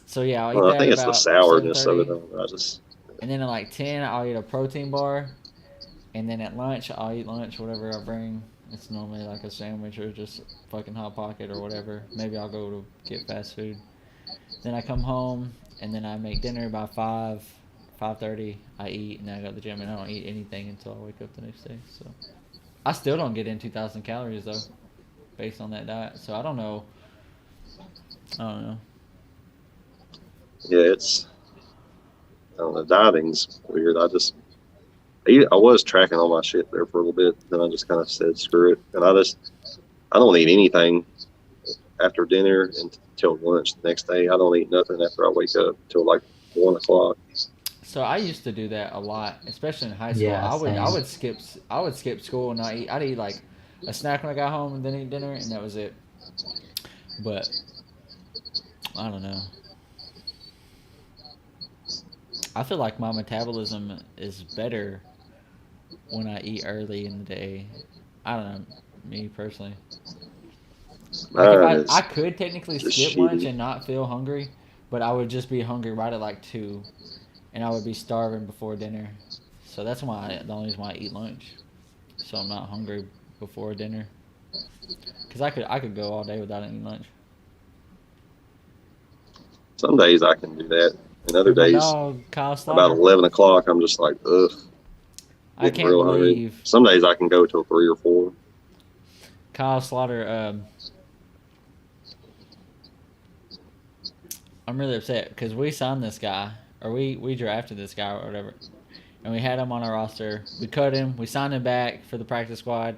Speaker 1: so yeah, I'll eat
Speaker 3: Well, I
Speaker 1: that
Speaker 3: think it's the
Speaker 1: about
Speaker 3: sourness of
Speaker 1: 7:30,
Speaker 3: it. I just
Speaker 1: and then at like 10, I'll eat a protein bar, and then at lunch, I'll eat lunch whatever I bring. It's normally like a sandwich or just fucking hot pocket or whatever. Maybe I'll go to get fast food. Then I come home, and then I make dinner by 5:30. I eat, and then I go to the gym, and I don't eat anything until I wake up the next day. So I still don't get in 2,000 calories though, based on that diet. So I don't know. I don't know.
Speaker 3: yeah, it's I don't know. Dieting's weird. I was tracking all my shit there for a little bit, then I just kind of said screw it, and I don't eat anything after dinner until lunch the next day. I don't eat nothing after I wake up till like 1 o'clock.
Speaker 1: So I used to do that a lot, especially in high school.
Speaker 2: Yeah,
Speaker 1: I
Speaker 2: same.
Speaker 1: would skip school and not eat. I'd eat like a snack when I got home and then eat dinner, and that was it. But I don't know. I feel like my metabolism is better when I eat early in the day. I don't know, me personally. Like if
Speaker 3: Mine
Speaker 1: I
Speaker 3: is
Speaker 1: could technically
Speaker 3: just
Speaker 1: skip lunch
Speaker 3: shitty.
Speaker 1: and not feel hungry, but I would just be hungry right at like 2, and I would be starving before dinner. So that's the only reason why I eat lunch, so I'm not hungry before dinner. Cause I could go all day without eating lunch.
Speaker 3: Some days I can do that, and other
Speaker 1: Here's my
Speaker 3: days
Speaker 1: dog, Kyle
Speaker 3: about
Speaker 1: Slaughter.
Speaker 3: 11 o'clock I'm just like ugh,
Speaker 1: I
Speaker 3: getting
Speaker 1: can't
Speaker 3: real hungry.
Speaker 1: believe
Speaker 3: Some days I can go till 3 or 4.
Speaker 1: Kyle Slaughter. I'm really upset because we signed this guy, or we drafted this guy or whatever, and we had him on our roster. We cut him. We signed him back for the practice squad.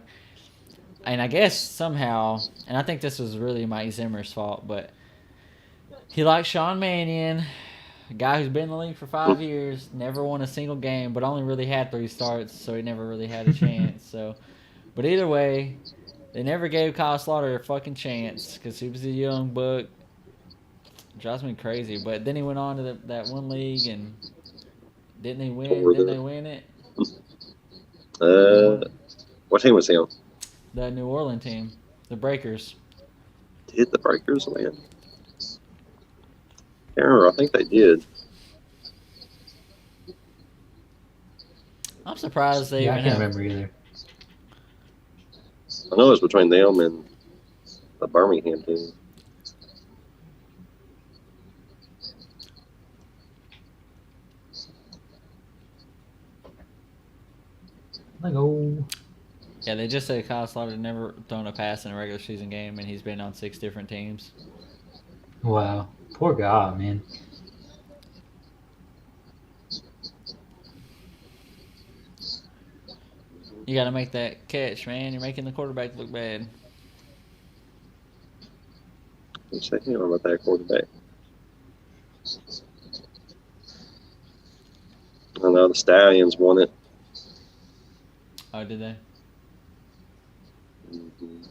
Speaker 1: And I guess somehow, and I think this was really Mike Zimmer's fault, but he likes Sean Mannion, a guy who's been in the league for 5 years, never won a single game, but only really had 3 starts, so he never really had a chance. So, but either way, they never gave Kyle Slaughter a fucking chance because he was a young buck. Drives me crazy. But then he went on to that one league, and didn't he win?
Speaker 3: For
Speaker 1: Didn't they win it?
Speaker 3: What team was him?
Speaker 1: The New Orleans team, the Breakers.
Speaker 3: Did the Breakers win? Can't remember. I think they did.
Speaker 1: I'm surprised they
Speaker 2: Yeah, I
Speaker 1: even
Speaker 2: can't
Speaker 1: have.
Speaker 2: remember either.
Speaker 3: I know it was between them and the Birmingham team.
Speaker 2: Like, oh,
Speaker 1: Yeah, they just said Kyle Slaughter never thrown a pass in a regular season game, and he's been on 6 different teams.
Speaker 2: wow, poor guy, man.
Speaker 1: You got to make that catch, man. You're making the quarterback look bad.
Speaker 3: I'm checking on about that quarterback. I know the Stallions won it.
Speaker 1: Oh, did they?
Speaker 3: Mhm.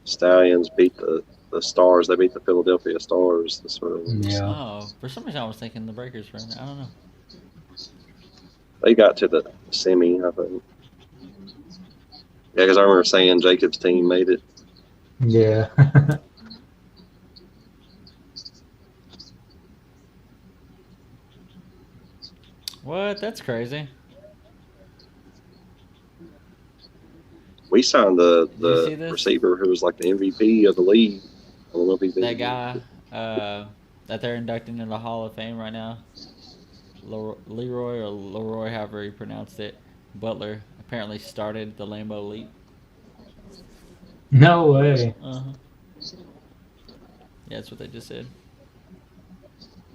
Speaker 3: Stallions beat the Stars. They beat the Philadelphia Stars. That's what it was.
Speaker 2: Yeah.
Speaker 1: Oh, for some reason I was thinking the Breakers were in it. I don't know.
Speaker 3: They got to the semi, I think. Yeah, because I remember saying Jacob's team made it.
Speaker 2: Yeah.
Speaker 1: What? That's crazy.
Speaker 3: We signed
Speaker 1: Did you see
Speaker 3: the
Speaker 1: this?
Speaker 3: receiver who was like the MVP of the league. I don't know if he's
Speaker 1: That guy that they're inducting in the Hall of Fame right now, Leroy or Leroy, however he pronounced it, Butler, apparently started the Lambeau Leap.
Speaker 2: No way.
Speaker 1: Uh-huh. Yeah, that's what they just said.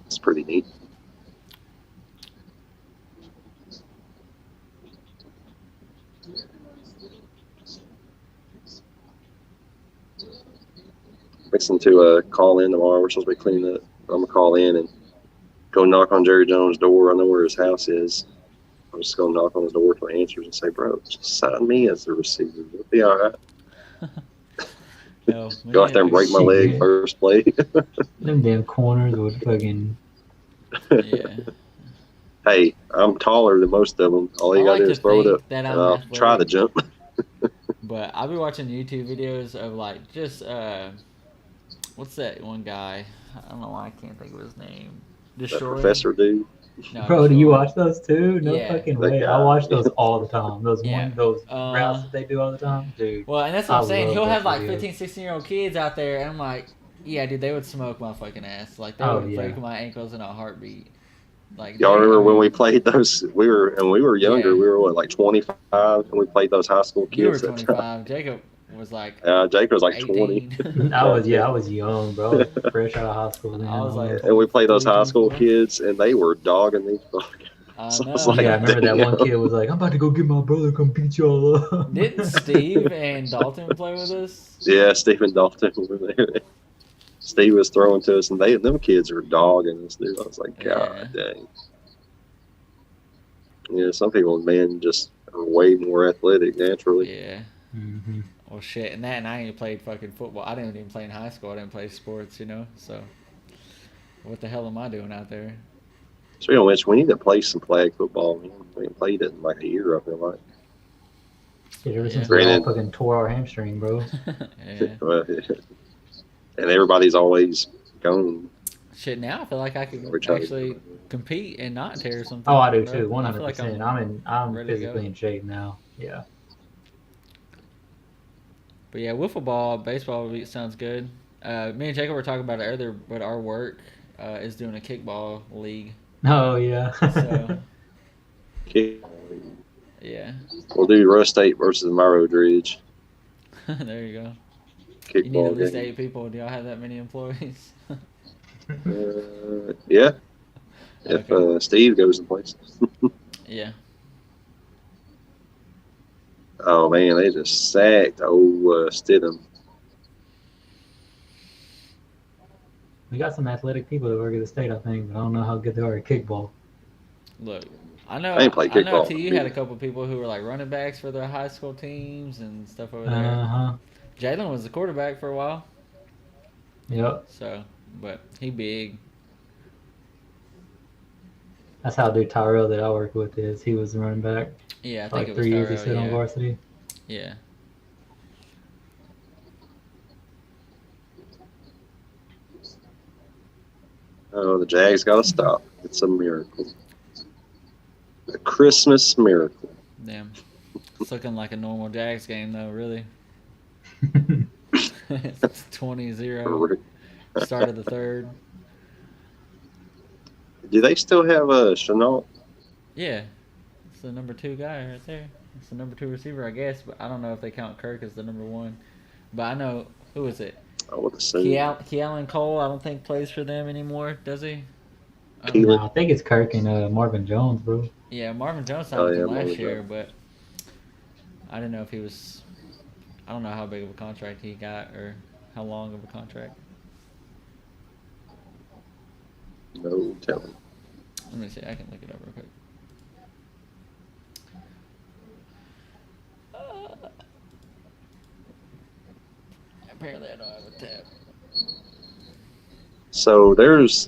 Speaker 3: It's pretty neat. Fixing to call in tomorrow. We're supposed to be cleaning up. I'm gonna call in and go knock on Jerry Jones' door. I know where his house is. I'm just gonna knock on his door till he answers and say, "Bro, just sign me as the receiver. It'll be all right."
Speaker 1: No,
Speaker 3: Go out there and break my leg
Speaker 2: Shit.
Speaker 3: first play.
Speaker 2: Them damn corners would fucking.
Speaker 1: Yeah.
Speaker 3: Hey, I'm taller than most of them. All you
Speaker 1: I
Speaker 3: gotta
Speaker 1: like
Speaker 3: do
Speaker 1: to
Speaker 3: is throw it
Speaker 1: think
Speaker 3: up,
Speaker 1: that
Speaker 3: and
Speaker 1: I'm
Speaker 3: I'll try the
Speaker 1: athletic.
Speaker 3: jump.
Speaker 1: But I'll be watching YouTube videos of like just what's that one guy? I don't know why I can't think of his name.
Speaker 3: That
Speaker 1: Destroy.
Speaker 3: professor dude,
Speaker 1: No,
Speaker 2: Bro, do you
Speaker 1: Destroy.
Speaker 2: watch those too? No
Speaker 1: Yeah.
Speaker 2: fucking
Speaker 3: that
Speaker 2: way. I
Speaker 3: guy.
Speaker 2: watch those all the time.
Speaker 1: Yeah.
Speaker 2: Those routes that they do all the time, dude.
Speaker 1: Well, and that's what
Speaker 2: I
Speaker 1: I'm saying.
Speaker 2: love
Speaker 1: He'll
Speaker 2: those
Speaker 1: have like
Speaker 2: videos.
Speaker 1: 15, 16-year-old kids out there, and I'm like, yeah, dude, they would smoke my fucking ass. Like they
Speaker 2: Oh,
Speaker 1: would
Speaker 2: yeah.
Speaker 1: break my ankles in a heartbeat. Like
Speaker 3: Y'all
Speaker 1: they-
Speaker 3: remember
Speaker 1: I
Speaker 3: when
Speaker 1: mean,
Speaker 3: we played those? We were younger.
Speaker 1: Yeah.
Speaker 3: We were what, like 25, and we played those high school
Speaker 1: You were
Speaker 3: kids. That time.
Speaker 1: 25. Jacob was like
Speaker 3: Jake was like 20.
Speaker 1: 18.
Speaker 2: I was young, bro. Fresh out of high school. Then
Speaker 1: I was like
Speaker 3: And we played those
Speaker 1: 23,
Speaker 3: high school
Speaker 1: 24.
Speaker 3: kids, and they were dogging these fuckers.
Speaker 1: I
Speaker 3: So I
Speaker 1: know.
Speaker 3: was like,
Speaker 2: yeah, I remember that one
Speaker 3: damn.
Speaker 2: kid was like, "I'm about to go get my brother, come beat y'all up."
Speaker 1: Didn't Steve and Dalton play with us?
Speaker 3: Yeah, Stephen Dalton were there. Steve was throwing to us, and them kids were dogging us, dude. I was like, God dang. Yeah, some people, man, just are way more athletic naturally.
Speaker 1: Yeah.
Speaker 2: Mm-hmm.
Speaker 1: Well, shit. And I ain't played fucking football. I didn't even play in high school. I didn't play sports, you know? So, what the hell am I doing out there?
Speaker 3: So, Mitch, we need to play some flag football. Man. We haven't played it in like a year, I feel like.
Speaker 2: Shit, ever since
Speaker 1: Yeah.
Speaker 2: we all
Speaker 3: Granted.
Speaker 2: fucking tore our hamstring, bro.
Speaker 1: Yeah.
Speaker 3: And everybody's always gone.
Speaker 1: Shit, now I feel like I could
Speaker 3: We're trying to-
Speaker 1: actually compete and not tear something.
Speaker 2: Oh, I do
Speaker 1: bro.
Speaker 2: too,
Speaker 1: I feel like
Speaker 2: 100%. I'm
Speaker 1: ready to go.
Speaker 2: physically in shape now. Yeah.
Speaker 1: But yeah, wiffle ball, baseball sounds good. Me and Jacob were talking about it earlier, but our work is doing a kickball league.
Speaker 2: Oh yeah.
Speaker 1: So,
Speaker 3: Okay.
Speaker 1: yeah.
Speaker 3: We'll do Rush State versus Myro Ridge.
Speaker 1: There you go. You need
Speaker 3: Kickball
Speaker 1: at least
Speaker 3: game.
Speaker 1: 8 people. Do y'all have that many employees?
Speaker 3: Yeah. If
Speaker 1: Okay.
Speaker 3: Steve goes in place.
Speaker 1: Yeah.
Speaker 3: Oh, man, they just sacked old Stidham.
Speaker 2: We got some athletic people that work at the state, I think, but I don't know how good they are at kickball.
Speaker 1: Look, I know.
Speaker 3: I ain't played
Speaker 1: I know.
Speaker 3: kickball.
Speaker 1: TU had a couple people who were like running backs for their high school teams and stuff over there.
Speaker 2: Uh-huh.
Speaker 1: Jalen was the quarterback for a while.
Speaker 2: Yep.
Speaker 1: So, but he big.
Speaker 2: That's how dude Tyrell that I work with is. He was the running back.
Speaker 1: Yeah, I
Speaker 2: For
Speaker 1: think
Speaker 2: like
Speaker 1: it was
Speaker 2: 3 years he
Speaker 1: Tyrell,
Speaker 2: stood on
Speaker 1: yeah.
Speaker 2: varsity.
Speaker 1: Yeah.
Speaker 3: Oh, the Jags got to stop. It's a miracle. A Christmas miracle.
Speaker 1: Damn. It's looking like a normal Jags game, though, really. It's 20-0. Start of the third.
Speaker 3: Do they still have Chenault?
Speaker 1: Yeah. It's the number 2 guy right there. It's the number 2 receiver, I guess, but I don't know if they count Kirk as the number 1. But I know, who is it?
Speaker 3: I would assume.
Speaker 1: Kealan Cole, I don't think plays for them anymore, does he?
Speaker 3: Keelan.
Speaker 2: No, I think it's Kirk and Marvin Jones, bro.
Speaker 1: Yeah, Marvin Jones signed
Speaker 3: Oh,
Speaker 1: with
Speaker 3: yeah,
Speaker 1: them last
Speaker 3: Marvin
Speaker 1: year,
Speaker 3: Jones.
Speaker 1: but I didn't know if he was. I don't know how big of a contract he got or how long of a contract.
Speaker 3: No telling.
Speaker 1: Let me see. I can look it up real quick. Apparently, I don't have a tab.
Speaker 3: So this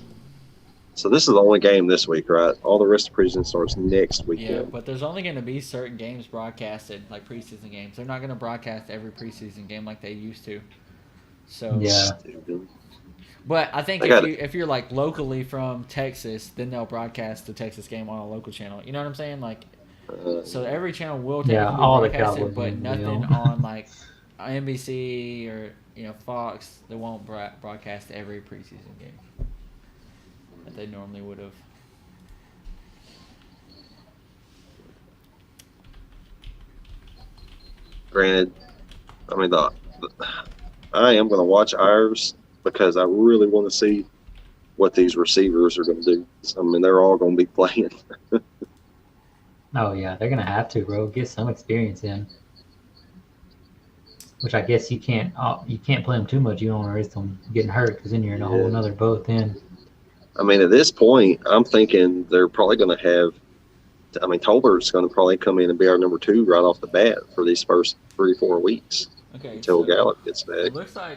Speaker 3: is the only game this week, right? All the rest of the preseason starts next weekend.
Speaker 1: Yeah, but there's only going to be certain games broadcasted, like preseason games. They're not going to broadcast every preseason game like they used to. So
Speaker 2: Yeah.
Speaker 3: Stupid.
Speaker 1: But I think
Speaker 3: They got
Speaker 1: if you're like locally from Texas, then they'll broadcast the Texas game on a local channel. You know what I'm saying? Like So every channel will
Speaker 2: Yeah,
Speaker 1: technically be
Speaker 2: all the
Speaker 1: broadcasted,
Speaker 2: Cowboys
Speaker 1: but
Speaker 2: games
Speaker 1: nothing
Speaker 2: will.
Speaker 1: on like NBC or Fox. They won't broadcast every preseason game that they normally would have.
Speaker 3: Granted, I mean, I am going to watch ours because I really want to see what these receivers are going to do. I mean, they're all going to be playing.
Speaker 2: Oh yeah, they're gonna have to, bro. Get some experience in. Which I guess you can't. You can't play them too much. You don't want to risk them getting hurt because then you're in a whole
Speaker 3: Yeah.
Speaker 2: another boat. Then.
Speaker 3: I mean, at this point, I'm thinking they're probably going to have. I mean, Tolbert's going to probably come in and be our number 2 right off the bat for these first 3-4 weeks
Speaker 1: Okay,
Speaker 3: until
Speaker 1: so
Speaker 3: Gallup gets back.
Speaker 1: it looks like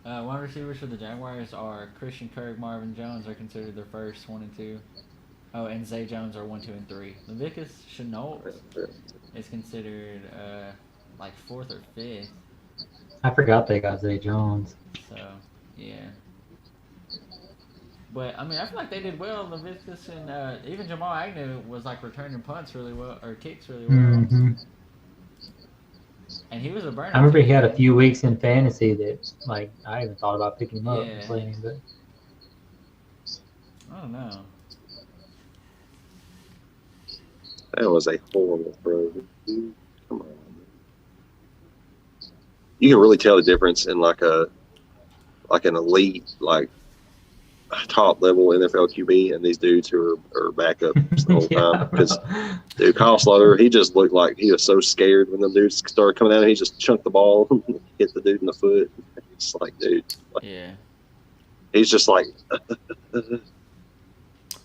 Speaker 1: wide receivers for the Jaguars are Christian Kirk, Marvin Jones are considered their first 1 and 2. Oh, and Zay Jones are 1, 2, and 3. Leviticus Chenault is considered like 4th or 5th.
Speaker 2: I forgot they got Zay Jones.
Speaker 1: So yeah. But I mean, I feel like they did well. Leviticus and even Jamal Agnew was like returning punts really well or kicks really well,
Speaker 2: Mm-hmm.
Speaker 1: and he was a burner.
Speaker 2: I remember
Speaker 1: too.
Speaker 2: he had a few weeks in fantasy that, like, I even thought about picking him up and
Speaker 1: Yeah.
Speaker 2: playing him, but
Speaker 1: I don't know.
Speaker 3: That was a horrible throw. Dude, come on. You can really tell the difference in like an elite, like top level NFL QB and these dudes who are backups the whole time. Because dude, Kyle Slaughter, he just looked like he was so scared when the dudes started coming out. He just chunked the ball, hit the dude in the foot. It's like, dude,
Speaker 1: Yeah.
Speaker 3: he's just like.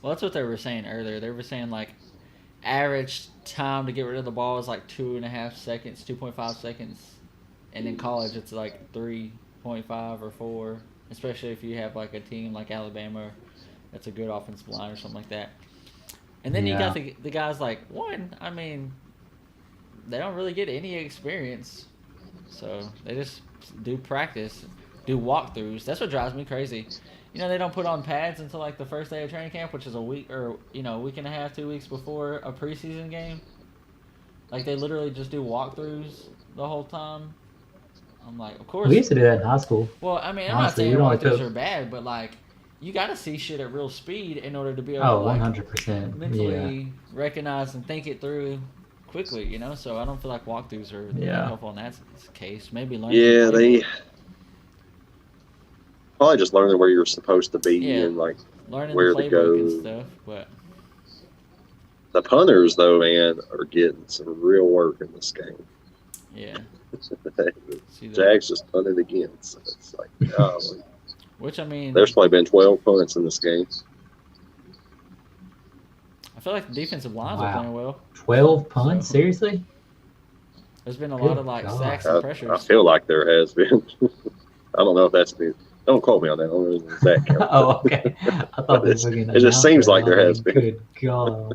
Speaker 1: Well, that's what they were saying earlier. They were saying like average time to get rid of the ball is like 2.5 seconds, 2.5 seconds, and in college it's like 3.5 or 4. Especially if you have like a team like Alabama, that's a good offensive line or something like that. And then you got the guys like one. I mean, they don't really get any experience, so they just do practice, do walkthroughs. That's what drives me crazy. They don't put on pads until like the first day of training camp, which is a week or a week and a half, 2 weeks before a preseason game. Like they literally just do walkthroughs the whole time. I'm like, of course.
Speaker 2: we used to do that in high school.
Speaker 1: Well, I mean, I'm
Speaker 2: Honestly,
Speaker 1: not saying
Speaker 2: we
Speaker 1: walkthroughs
Speaker 2: don't
Speaker 1: are bad, but like, you got to see shit at real speed in order to be able
Speaker 2: Oh,
Speaker 1: to like
Speaker 2: 100%.
Speaker 1: mentally recognize and think it through quickly. So I don't feel like walkthroughs are helpful in that case. Maybe learning.
Speaker 3: Yeah,
Speaker 1: the
Speaker 3: they
Speaker 1: playbook.
Speaker 3: probably just learning where you're supposed to be and like
Speaker 1: learning
Speaker 3: where
Speaker 1: the
Speaker 3: to
Speaker 1: playbook
Speaker 3: go.
Speaker 1: and stuff. But
Speaker 3: the punters, though, man, are getting some real work in this game.
Speaker 1: yeah,
Speaker 3: Jags just punted again, so it's like, golly.
Speaker 1: Which I mean,
Speaker 3: There's probably been 12 punts in this game.
Speaker 1: I feel like the defensive lines are playing well.
Speaker 2: 12 punts? Seriously?
Speaker 1: There's been a
Speaker 2: Good
Speaker 1: lot of like
Speaker 2: God.
Speaker 1: sacks and pressures.
Speaker 3: I feel like there has been. I don't know if that's new. Don't quote me on that. I don't know if that counts.
Speaker 2: Oh, okay. I thought this was
Speaker 3: it just seems like there has been.
Speaker 2: Good God.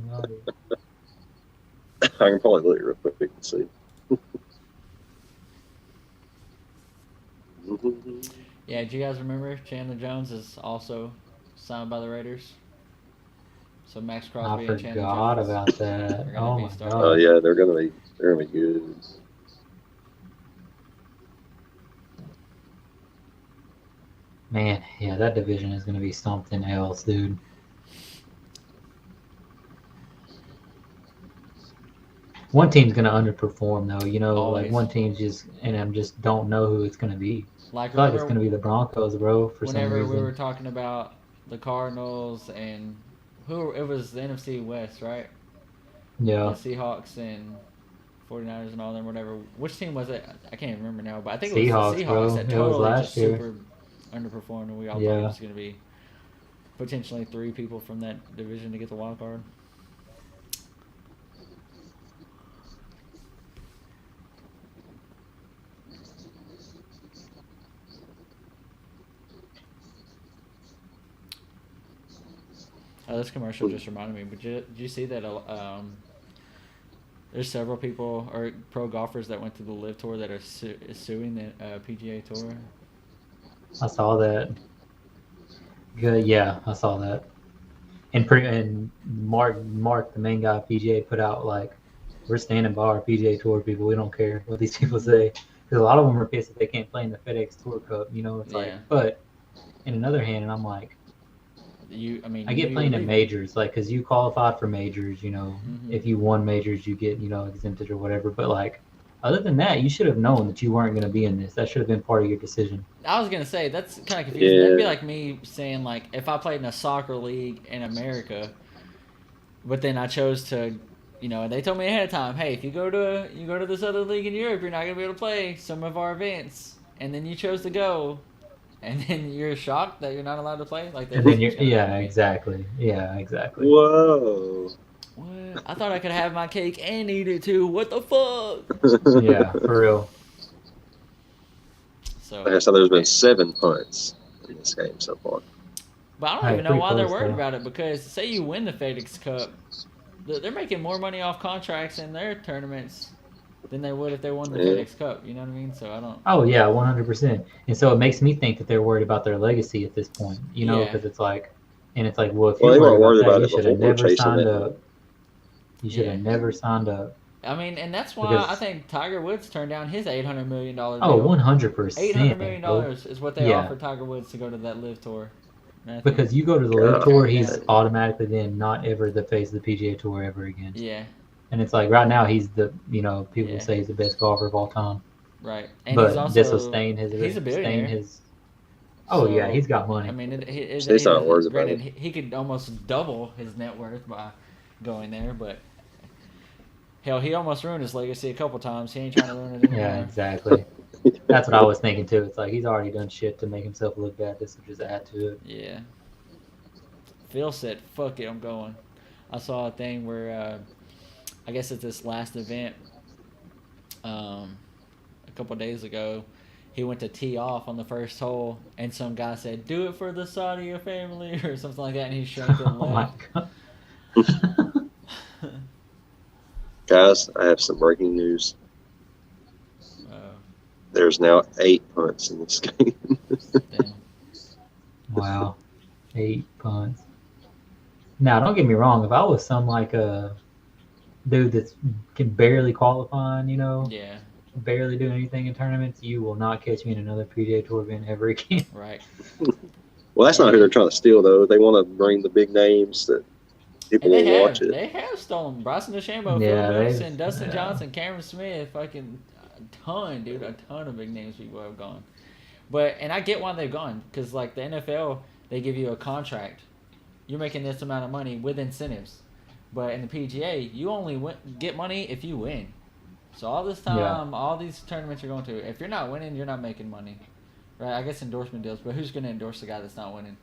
Speaker 3: I can probably look real quick and see.
Speaker 1: Yeah, do you guys remember Chandler Jones is also signed by the Raiders? So Max Crosby
Speaker 2: I
Speaker 1: and Chandler
Speaker 2: forgot
Speaker 1: Jones
Speaker 2: about that.
Speaker 1: are gonna
Speaker 2: Oh
Speaker 1: be
Speaker 2: my
Speaker 1: starting.
Speaker 3: Oh
Speaker 2: God.
Speaker 3: yeah, they're gonna be good.
Speaker 2: Man, yeah, that division is going to be something else, dude. One team's going to underperform, though.
Speaker 1: Always.
Speaker 2: Like one team's just don't know who it's going to be.
Speaker 1: Like,
Speaker 2: I feel like it's going to be the Broncos, bro, for some
Speaker 1: whenever
Speaker 2: reason.
Speaker 1: we were talking about the Cardinals and it was the NFC West, right?
Speaker 2: Yeah.
Speaker 1: The Seahawks and 49ers and all them, whatever. Which team was it? I can't even remember now, but I think
Speaker 2: Seahawks,
Speaker 1: it was the
Speaker 2: bro.
Speaker 1: Seahawks that
Speaker 2: It was
Speaker 1: totally
Speaker 2: last
Speaker 1: just
Speaker 2: year.
Speaker 1: super underperformed, and we all thought
Speaker 2: Yeah.
Speaker 1: it was going to be potentially 3 people from that division to get the wild card. This commercial just reminded me. But did you see that? There's several people or pro golfers that went to the Live Tour that are suing the PGA Tour.
Speaker 2: I saw that. Good, yeah, I saw that. and Mark, the main guy at PGA, put out like, we're standing by our PGA Tour people. We don't care what these people say, because a lot of them are pissed that they can't play in the FedEx Tour Cup. You know, it's like,
Speaker 1: Yeah.
Speaker 2: but in another hand, and I'm like,
Speaker 1: I
Speaker 2: get
Speaker 1: knew
Speaker 2: playing
Speaker 1: you were
Speaker 2: in
Speaker 1: leaving.
Speaker 2: majors, like, because you qualified for majors. You know,
Speaker 1: Mhm.
Speaker 2: if you won majors, you get exempted or whatever. But like, other than that, you should have known that you weren't going to be in this. That should have been part of your decision.
Speaker 1: I was gonna say that's kind of confusing. That'd be
Speaker 3: Yeah.
Speaker 1: like me saying like if I played in a soccer league in America, but then I chose to, they told me ahead of time, hey, if you go to this other league in Europe, you're not gonna be able to play some of our events, and then you chose to go, and then you're shocked that you're not allowed to play. Like that
Speaker 2: And then
Speaker 1: doesn't
Speaker 2: you're,
Speaker 1: kind of make
Speaker 2: yeah,
Speaker 1: me.
Speaker 2: exactly. Yeah, exactly.
Speaker 3: Whoa.
Speaker 1: What? I thought I could have my cake and eat it too. What the fuck?
Speaker 2: Yeah, for real.
Speaker 1: So,
Speaker 3: Like I said, there's been 7 punts in this game so far.
Speaker 1: but I don't
Speaker 2: Hey,
Speaker 1: even know
Speaker 2: pretty
Speaker 1: why they're
Speaker 2: close,
Speaker 1: worried
Speaker 2: though.
Speaker 1: about it because say you win the FedEx Cup, they're making more money off contracts in their tournaments than they would if they won the
Speaker 3: Yeah.
Speaker 1: FedEx Cup. You know what I mean? So I don't.
Speaker 2: Oh yeah, 100%. And so it makes me think that they're worried about their legacy at this point. You know,
Speaker 1: Yeah.
Speaker 2: because it's like, well, if
Speaker 3: Well,
Speaker 2: you're
Speaker 3: they weren't
Speaker 2: worried
Speaker 3: worried
Speaker 2: about that,
Speaker 3: about
Speaker 2: you
Speaker 3: it
Speaker 2: should have
Speaker 3: before
Speaker 2: never
Speaker 3: chasing
Speaker 2: signed
Speaker 3: that
Speaker 2: up.
Speaker 3: money.
Speaker 2: You should have
Speaker 1: Yeah.
Speaker 2: never signed up.
Speaker 1: I mean, and that's why I
Speaker 2: Because
Speaker 1: think Tiger Woods turned down his $800 million deal.
Speaker 2: oh, 100%.
Speaker 1: $800 million is what they
Speaker 2: Yeah.
Speaker 1: offered Tiger Woods to go to that live tour. Matthew.
Speaker 2: Because you go to the
Speaker 3: God.
Speaker 2: Live Tour,
Speaker 1: Turned
Speaker 2: he's
Speaker 1: down.
Speaker 2: automatically then not ever the face of the PGA Tour ever again.
Speaker 1: Yeah,
Speaker 2: And it's like right now he's the people
Speaker 1: Yeah.
Speaker 2: say he's the best golfer of all time.
Speaker 1: right. And
Speaker 2: But
Speaker 1: he's also
Speaker 2: this will stain his.
Speaker 1: he's a billionaire.
Speaker 2: Oh
Speaker 1: So,
Speaker 2: yeah, he's got money.
Speaker 1: I mean,
Speaker 3: He's not worried about
Speaker 1: granted,
Speaker 3: it.
Speaker 1: he could almost double his net worth by going there, but hell, he almost ruined his legacy a couple times. He ain't trying to ruin it anymore.
Speaker 2: Yeah, exactly. That's what I was thinking too. It's like he's already done shit to make himself look bad. This will just add to it.
Speaker 1: Yeah. Phil said, "Fuck it, I'm going." I saw a thing where I guess at this last event, a couple days ago, he went to tee off on the first hole, and some guy said, "Do it for the Saudi family" or something like that, and he shanked it
Speaker 2: Oh my
Speaker 1: left.
Speaker 2: god.
Speaker 3: Guys, I have some breaking news. There's now 8 punts in this game.
Speaker 1: Damn.
Speaker 2: Wow. 8 punts. Now, don't get me wrong. If I was some like a dude that's can barely qualifying,
Speaker 1: Yeah,
Speaker 2: barely doing anything in tournaments, you will not catch me in another PGA Tour event ever again.
Speaker 1: right.
Speaker 3: Well, that's not who they're trying to steal, though. They want to bring the big names that people
Speaker 1: And
Speaker 3: will watch it.
Speaker 1: they have stolen Bryson DeChambeau,
Speaker 2: Yeah,
Speaker 1: Phil Mickelson,
Speaker 2: they've-
Speaker 1: Dustin
Speaker 2: yeah.
Speaker 1: Johnson, Cameron Smith, fucking a ton, dude, a ton of big names people have gone. And I get why they've gone, because like the NFL, they give you a contract. You're making this amount of money with incentives. But in the PGA, you only get money if you win. So all this time,
Speaker 2: Yeah.
Speaker 1: all these tournaments you're going to, if you're not winning, you're not making money. Right? I guess endorsement deals, but who's going to endorse the guy that's not winning?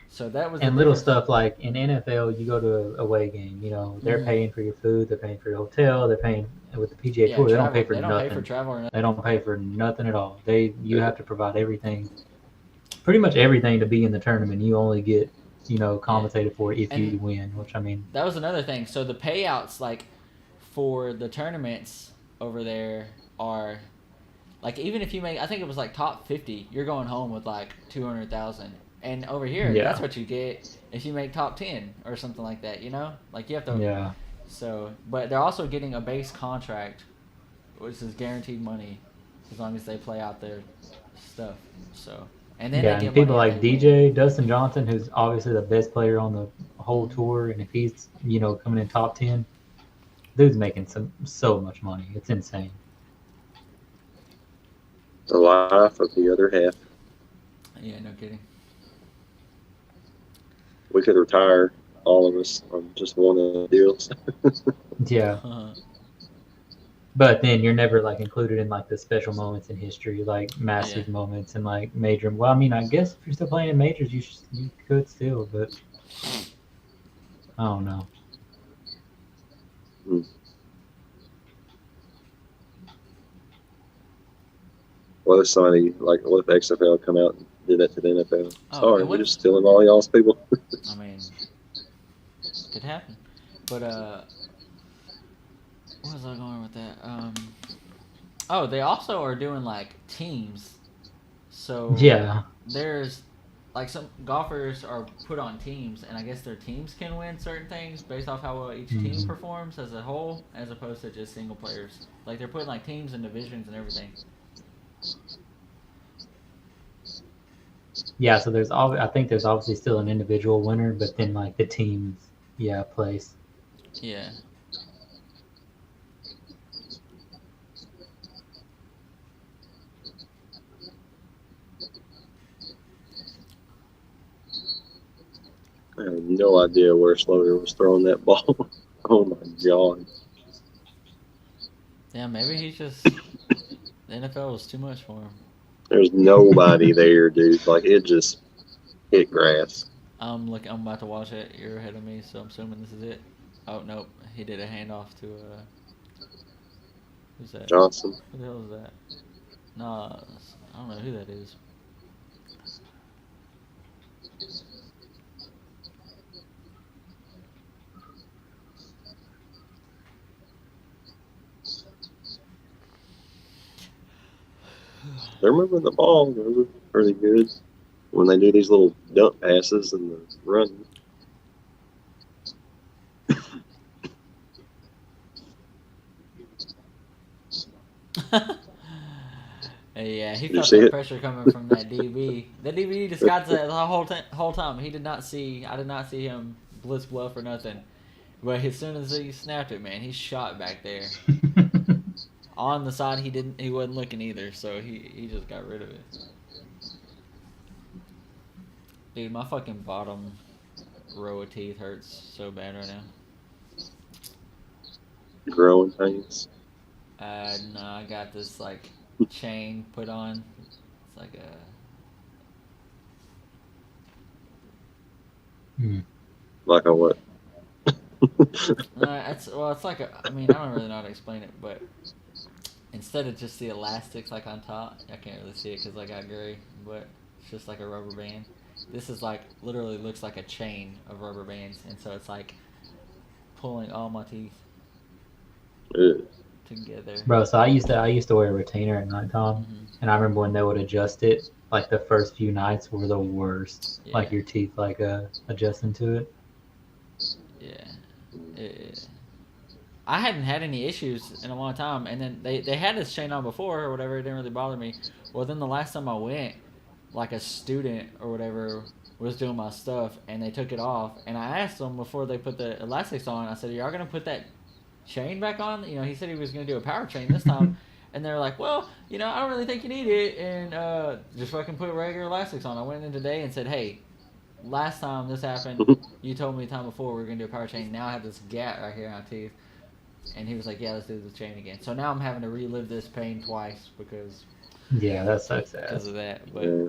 Speaker 1: So that was
Speaker 2: And
Speaker 1: the
Speaker 2: little
Speaker 1: difference.
Speaker 2: stuff like in NFL, you go to a away game. They're
Speaker 1: Mhm.
Speaker 2: paying for your food, they're paying for your hotel, they're paying with the PGA Tour. They don't pay for
Speaker 1: They don't
Speaker 2: nothing.
Speaker 1: pay for travel or nothing.
Speaker 2: They don't pay for nothing at all. You have to provide everything, pretty much everything to be in the tournament. You only get compensated for if
Speaker 1: And-
Speaker 2: you win, which I mean,
Speaker 1: That was another thing. So the payouts, like, for the tournaments over there are, like, even if you make, I think it was like top 50, you're going home with like 200,000. And over here,
Speaker 2: Yeah.
Speaker 1: that's what you get if you make top 10 or something like that. Like you have to.
Speaker 2: yeah,
Speaker 1: So, but they're also getting a base contract, which is guaranteed money, as long as they play out their stuff. So, and then
Speaker 2: yeah.
Speaker 1: they get
Speaker 2: And people
Speaker 1: money if
Speaker 2: like
Speaker 1: they win.
Speaker 2: DJ Dustin Johnson, who's obviously the best player on the whole tour, and if he's coming in top 10, dude's making so much money. It's insane.
Speaker 3: The life of the other half.
Speaker 1: Yeah, no kidding.
Speaker 3: We could retire, all of us, on just one of the deals.
Speaker 2: Yeah. But then you're never like included in like the special moments in history, like Masters moments and like major. Well, I mean, I guess if you're still playing in majors, you could still, but I don't know.
Speaker 3: What if what if XFL come out and did that to the NFL?
Speaker 1: Oh,
Speaker 3: Sorry,
Speaker 1: and
Speaker 3: we're
Speaker 1: what
Speaker 3: just stealing all y'all's people.
Speaker 1: I mean, could happen. But where was I going with that? They also are doing like teams. So
Speaker 2: Yeah.
Speaker 1: there's like some golfers are put on teams, and I guess their teams can win certain things based off how well each team performs as a whole, as opposed to just single players. Like they're putting like teams and divisions and everything.
Speaker 2: Yeah, so I think there's obviously still an individual winner, but then like the teams, place.
Speaker 1: Yeah.
Speaker 3: I have no idea where Slaughter was throwing that ball. Oh my god.
Speaker 1: Yeah, maybe he's just the NFL was too much for him.
Speaker 3: There's nobody there, dude. Like it just hit grass.
Speaker 1: I'm about to watch it. You're ahead of me, so I'm assuming this is it. Oh nope, he did a handoff to who's that?
Speaker 3: Johnson.
Speaker 1: Who the hell is that? No, I don't know who that is.
Speaker 3: They're moving the ball. They're pretty good when they do these little dump passes and the run.
Speaker 1: Yeah, he
Speaker 3: Did you
Speaker 1: felt
Speaker 3: see
Speaker 1: that
Speaker 3: it?
Speaker 1: pressure coming from that DB. The DB disguised that the whole time. He did not see. I did not see him blitz bluff or nothing. But as soon as he snapped it, man, he shot back there. On the side, he wasn't looking either, so he just got rid of it. Dude, my fucking bottom row of teeth hurts so bad right now.
Speaker 3: Growing pains.
Speaker 1: No, I got this like chain put on. It's like a.
Speaker 3: Like a what?
Speaker 1: It's like a. I mean, I don't really know how to explain it, but instead of just the elastics like on top, I can't really see it because I got gray, but it's just like a rubber band. This is like literally looks like a chain of rubber bands, and so it's like pulling all my teeth together.
Speaker 2: Bro, so I used to wear a retainer at nighttime, and I remember when they would adjust it, like the first few nights were the worst.
Speaker 1: Yeah.
Speaker 2: Like your teeth like adjusting to it.
Speaker 1: Yeah. I hadn't had any issues in a long time, and then they had this chain on before or whatever. It didn't really bother me. Well, then the last time I went, like a student or whatever was doing my stuff, and they took it off, and I asked them before they put the elastics on. I said, "Y'all gonna put that chain back on?" You know, he said he was gonna do a power chain this time, and they're like, "Well, I don't really think you need it, and just fucking put regular elastics on." I went in today and said, "Hey, last time this happened, you told me the time before we were gonna do a power chain. Now I have this gap right here in my teeth." And he was like, "Yeah, let's do the chain again." So now I'm having to relive this pain twice because
Speaker 2: that's so sad.
Speaker 1: Because of that, but
Speaker 3: Yeah.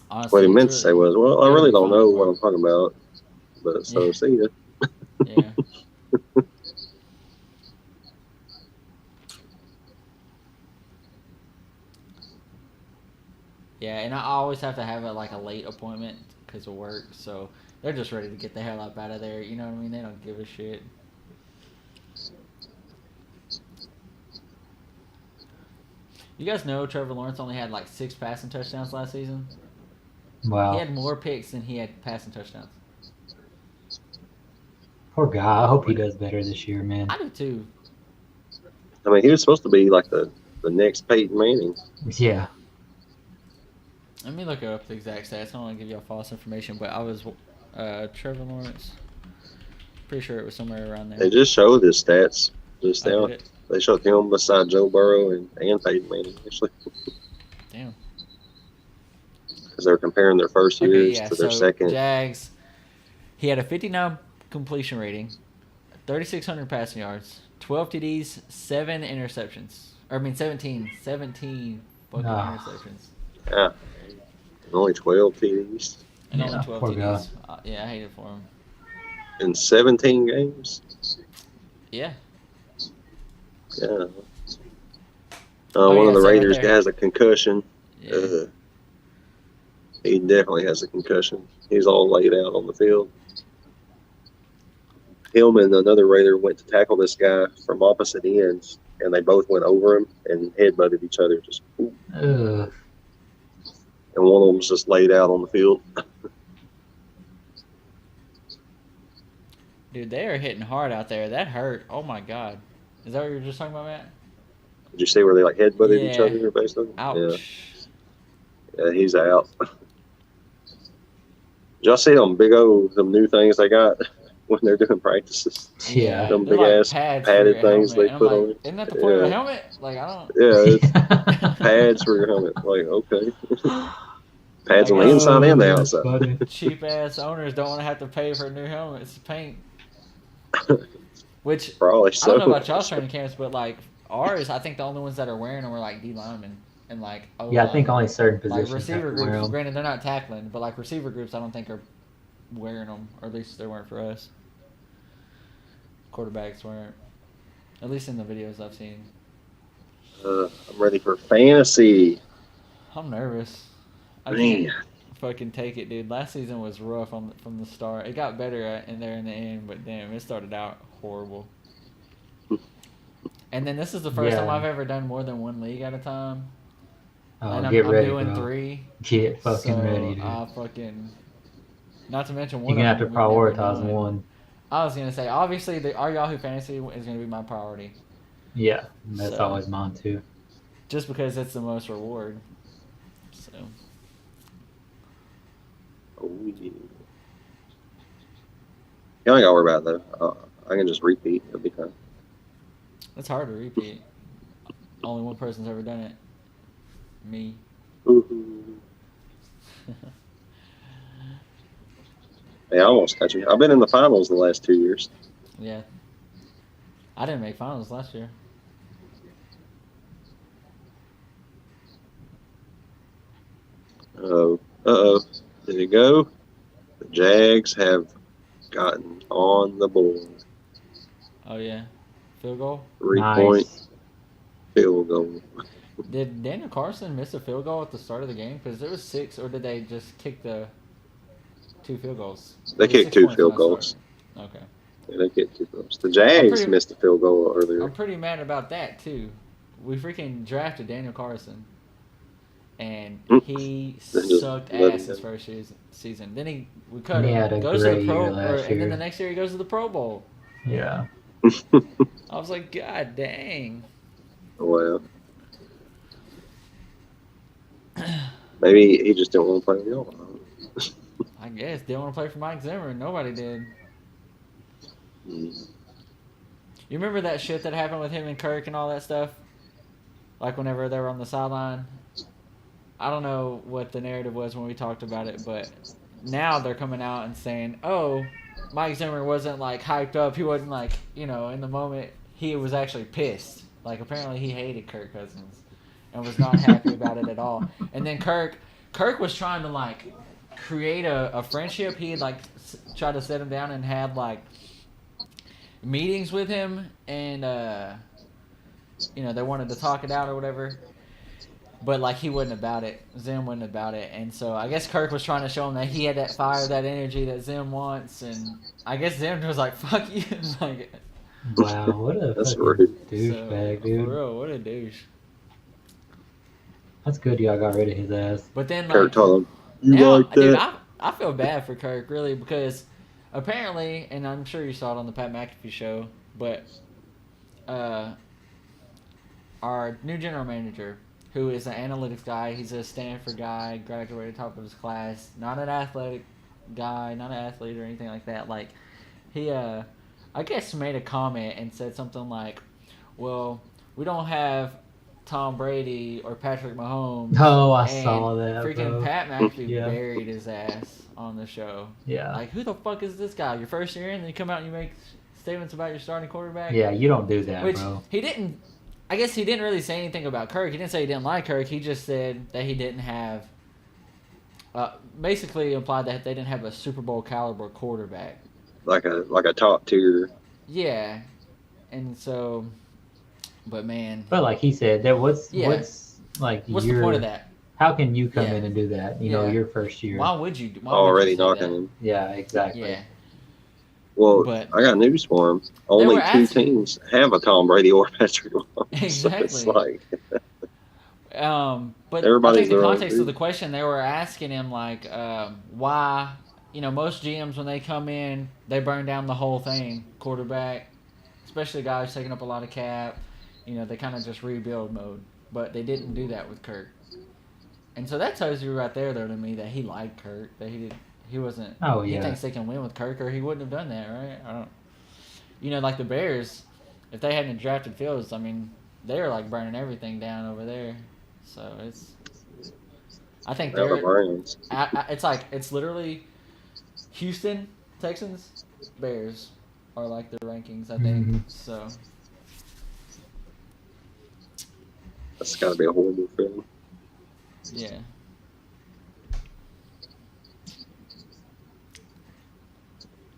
Speaker 1: honestly,
Speaker 3: What he meant to say was, well, I really don't know what I'm talking about. But so,
Speaker 1: Yeah.
Speaker 3: see ya.
Speaker 1: Yeah. Yeah, and I always have to have a late appointment because of work, so they're just ready to get the hell up out of there. You know what I mean? They don't give a shit. You guys know Trevor Lawrence only had 6 passing touchdowns last season?
Speaker 2: Wow.
Speaker 1: He had more picks than he had passing touchdowns.
Speaker 2: Poor guy. I hope he does better this year, man.
Speaker 1: I do too.
Speaker 3: I mean, he was supposed to be like the next Peyton Manning.
Speaker 2: Yeah.
Speaker 1: Let me look up the exact stats. I don't want to give y'all false information, but I was Trevor Lawrence. Pretty sure it was somewhere around there.
Speaker 3: They just showed his stats just
Speaker 1: I
Speaker 3: now.
Speaker 1: did it.
Speaker 3: They showed him beside Joe Burrow and Peyton Manning, actually.
Speaker 1: Damn.
Speaker 3: Because they're comparing their first
Speaker 1: Okay,
Speaker 3: years
Speaker 1: yeah.
Speaker 3: to their
Speaker 1: So
Speaker 3: second.
Speaker 1: Jags, he had a 59 completion rating, 3,600 passing yards, 12 TDs, 7 interceptions. 17 fucking interceptions.
Speaker 3: Yeah. And only 12 TDs
Speaker 1: And
Speaker 2: Yeah,
Speaker 1: only 12
Speaker 2: poor
Speaker 1: TDs. Yeah, I hate it for him.
Speaker 3: in 17 games.
Speaker 1: Yeah.
Speaker 3: Yeah.
Speaker 1: Oh,
Speaker 3: One
Speaker 1: yeah,
Speaker 3: of the
Speaker 1: so right
Speaker 3: Raiders
Speaker 1: there.
Speaker 3: has a concussion.
Speaker 1: Yeah.
Speaker 3: He definitely has a concussion. He's all laid out on the field. Him and another Raider went to tackle this guy from opposite ends, and they both went over him and headbutted each other. And and one of them's just laid out on the field.
Speaker 1: Dude, they are hitting hard out there. That hurt. Oh my god. Is that what you were just talking about, Matt?
Speaker 3: Did you see where they like headbutted each
Speaker 1: Yeah.
Speaker 3: other, basically?
Speaker 1: Ouch.
Speaker 3: Yeah, he's out. Did y'all see them them new things they got when they're doing practices?
Speaker 2: Yeah.
Speaker 3: Them
Speaker 1: They're
Speaker 3: big
Speaker 1: like
Speaker 3: ass
Speaker 1: pads for
Speaker 3: padded
Speaker 1: your
Speaker 3: things
Speaker 1: helmet.
Speaker 3: they
Speaker 1: And
Speaker 3: put
Speaker 1: I'm
Speaker 3: on
Speaker 1: like,
Speaker 3: it.
Speaker 1: isn't that the point of
Speaker 3: Yeah.
Speaker 1: a helmet? Like, I don't.
Speaker 3: Yeah, it's pads for your helmet. Like, okay. Pads
Speaker 1: I
Speaker 3: on the
Speaker 1: guess-
Speaker 3: inside and the
Speaker 2: that's
Speaker 3: outside.
Speaker 2: funny.
Speaker 1: Cheap ass owners don't want to have to pay for new helmets to paint. Which
Speaker 3: Probably
Speaker 1: I
Speaker 3: so.
Speaker 1: don't know about y'all's training camps, but like ours, I think the only ones that are wearing them are like D linemen and like
Speaker 2: Yeah, I think
Speaker 1: O-line.
Speaker 2: only certain
Speaker 1: like
Speaker 2: positions
Speaker 1: receiver
Speaker 2: have to wear
Speaker 1: groups.
Speaker 2: 'em.
Speaker 1: Granted, they're not tackling, but like receiver groups, I don't think are wearing them, or at least they weren't for us. Quarterbacks weren't, at least in the videos I've seen.
Speaker 3: I'm ready for fantasy.
Speaker 1: I'm nervous. I
Speaker 3: Man.
Speaker 1: can't fucking take it, dude. Last season was rough from the start. It got better in there in the end, but damn, it started out horrible. And then this is the first time
Speaker 2: Yeah.
Speaker 1: I've ever done more than one league at a time.
Speaker 2: Oh,
Speaker 1: And
Speaker 2: get
Speaker 1: I'm
Speaker 2: ready,
Speaker 1: doing
Speaker 2: bro.
Speaker 1: 3.
Speaker 2: Get fucking
Speaker 1: so
Speaker 2: ready, dude.
Speaker 1: I fucking. Not to mention one
Speaker 2: You're gonna
Speaker 1: of
Speaker 2: have to
Speaker 1: them we've never
Speaker 2: prioritize
Speaker 1: done.
Speaker 2: one.
Speaker 1: I was gonna say, obviously, our Yahoo Fantasy is gonna be my priority,
Speaker 2: Yeah, that's
Speaker 1: So-
Speaker 2: always mine too.
Speaker 1: just because it's the most reward. So
Speaker 3: Oh, yeah. You ain't gotta worry about it, though. I can just repeat. It'll be fine.
Speaker 1: it's hard to repeat. Only one person's ever done it. Me.
Speaker 3: Ooh. Hey, I almost got you. I've been in the finals the last 2 years.
Speaker 1: Yeah. I didn't make finals last year.
Speaker 3: Uh-oh. Did it go? The Jags have gotten on the board.
Speaker 1: Oh yeah. Field goal.
Speaker 3: 3-point
Speaker 2: Nice.
Speaker 3: field goal.
Speaker 1: Did Daniel Carson miss a field goal at the start of the game? Because there was 6, or did they just kick the 2 field goals?
Speaker 3: They
Speaker 1: There was
Speaker 3: kicked
Speaker 1: 6
Speaker 3: 2
Speaker 1: points
Speaker 3: field
Speaker 1: when I
Speaker 3: goals.
Speaker 1: started. Okay.
Speaker 3: Yeah, they kicked 2 goals. The Jags
Speaker 1: pretty-
Speaker 3: missed a field goal earlier.
Speaker 1: I'm pretty mad about that too. We freaking drafted Daniel Carson, and he
Speaker 3: Then just
Speaker 1: sucked
Speaker 3: let him
Speaker 1: ass his
Speaker 3: go.
Speaker 1: first season. Then we cut
Speaker 2: And he
Speaker 1: him.
Speaker 2: had a
Speaker 1: Goes to the
Speaker 2: great
Speaker 1: Pro,
Speaker 2: year last
Speaker 1: and then
Speaker 2: year.
Speaker 1: the next year he goes to the Pro Bowl.
Speaker 2: Yeah.
Speaker 1: I was like, God dang.
Speaker 3: Well, maybe he just didn't want to play with y'all.
Speaker 1: I guess didn't want to play for Mike Zimmer. Nobody did.
Speaker 3: Mm.
Speaker 1: You remember that shit that happened with him and Kirk and all that stuff? Like whenever they were on the sideline? I don't know what the narrative was when we talked about it, but now they're coming out and saying, oh, Mike Zimmer wasn't like hyped up. He wasn't like, in the moment, he was actually pissed. Like apparently he hated Kirk Cousins and was not happy about it at all. And then Kirk was trying to like create a friendship. He had like tried to set him down and had like meetings with him, and they wanted to talk it out or whatever, but like he wasn't about it. Zim wasn't about it, and so I guess Kirk was trying to show him that he had that fire, that energy that Zim wants, and I guess Zim was like, fuck you. Like,
Speaker 2: Wow, what a
Speaker 3: That's
Speaker 2: fucking
Speaker 3: rude.
Speaker 2: douchebag, dude.
Speaker 1: For real, what a douche.
Speaker 2: That's good y'all got rid of his ass.
Speaker 1: But then
Speaker 3: Kirk
Speaker 1: like
Speaker 3: told him, "You
Speaker 1: now,
Speaker 3: like that?"
Speaker 1: dude, I feel bad for Kirk really, because apparently, and I'm sure you saw it on the Pat McAfee show, but our new general manager, who is an analytics guy, he's a Stanford guy, graduated top of his class, not an athletic guy, not an athlete or anything like that. Like, he, I guess, made a comment and said something like, well, we don't have Tom Brady or Patrick Mahomes.
Speaker 2: Oh, I
Speaker 1: and
Speaker 2: saw that,
Speaker 1: freaking
Speaker 2: bro.
Speaker 1: Pat McAfee
Speaker 2: Yeah.
Speaker 1: buried his ass on the show.
Speaker 2: Yeah.
Speaker 1: Like, who the fuck is this guy? Your first year in, and then you come out and you make statements about your starting quarterback?
Speaker 2: Yeah, you don't do that,
Speaker 1: Which
Speaker 2: bro.
Speaker 1: he didn't. I guess he didn't really say anything about Kirk. He didn't say he didn't like Kirk. He just said that he didn't have. Basically implied that they didn't have a Super Bowl caliber quarterback.
Speaker 3: like a top tier.
Speaker 1: Yeah, and so, but man,
Speaker 2: But like he said, what's like
Speaker 1: what's
Speaker 2: your
Speaker 1: the point of that?
Speaker 2: How can you come
Speaker 1: Yeah.
Speaker 2: in and do that? You
Speaker 1: Yeah.
Speaker 2: know, your first year.
Speaker 1: Why would you? Why
Speaker 3: Already
Speaker 1: would you say
Speaker 3: knocking
Speaker 1: that?
Speaker 3: him.
Speaker 2: Yeah, exactly.
Speaker 1: Yeah,
Speaker 3: Well,
Speaker 1: But-
Speaker 3: I got news for him. Only
Speaker 1: were
Speaker 3: two
Speaker 1: asking-
Speaker 3: teams have a Tom Brady or Patrick Mahomes. So it's
Speaker 1: Exactly.
Speaker 3: like,
Speaker 1: But
Speaker 3: Everybody's
Speaker 1: I think the
Speaker 3: their own
Speaker 1: context of the
Speaker 3: dude.
Speaker 1: question, they were asking him like, why, most GMs when they come in, they burn down the whole thing, quarterback, especially guys taking up a lot of cap. They kind of just rebuild mode, but they didn't do that with Kirk. And so that tells you right there, though, to me that he liked Kirk, that he wasn't.
Speaker 2: Oh
Speaker 1: He
Speaker 2: yeah.
Speaker 1: thinks they can win with Kirk, or he wouldn't have done that, right? I don't. Like the Bears, if they hadn't drafted Fields, I mean, they were like burning everything down over there. So I think
Speaker 3: Now the
Speaker 1: they're.
Speaker 3: Browns.
Speaker 1: It's literally Houston Texans, Bears are like their rankings. I think
Speaker 2: Mhm.
Speaker 1: so.
Speaker 3: That's got to be a horrible feeling.
Speaker 1: Yeah.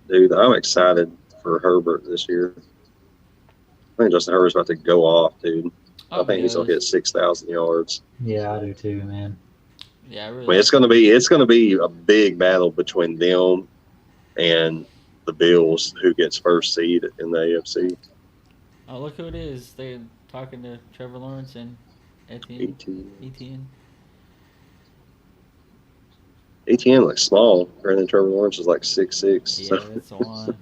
Speaker 3: Dude, I'm excited for Herbert this year. I think Justin Herbert's about to go off, dude. I think he's gonna hit 6,000 yards.
Speaker 2: Yeah, I do too, man.
Speaker 1: Yeah, I
Speaker 3: I
Speaker 1: really.
Speaker 3: mean, it's gonna be a big battle between them and the Bills, who gets first seed in the AFC.
Speaker 1: Oh, look who it is! They're talking to Trevor Lawrence and Etienne.
Speaker 3: 18.
Speaker 1: Etienne.
Speaker 3: ATN looks small. Brandon Trevor Lawrence is like 6'6".
Speaker 1: Yeah,
Speaker 3: So
Speaker 1: that's the one.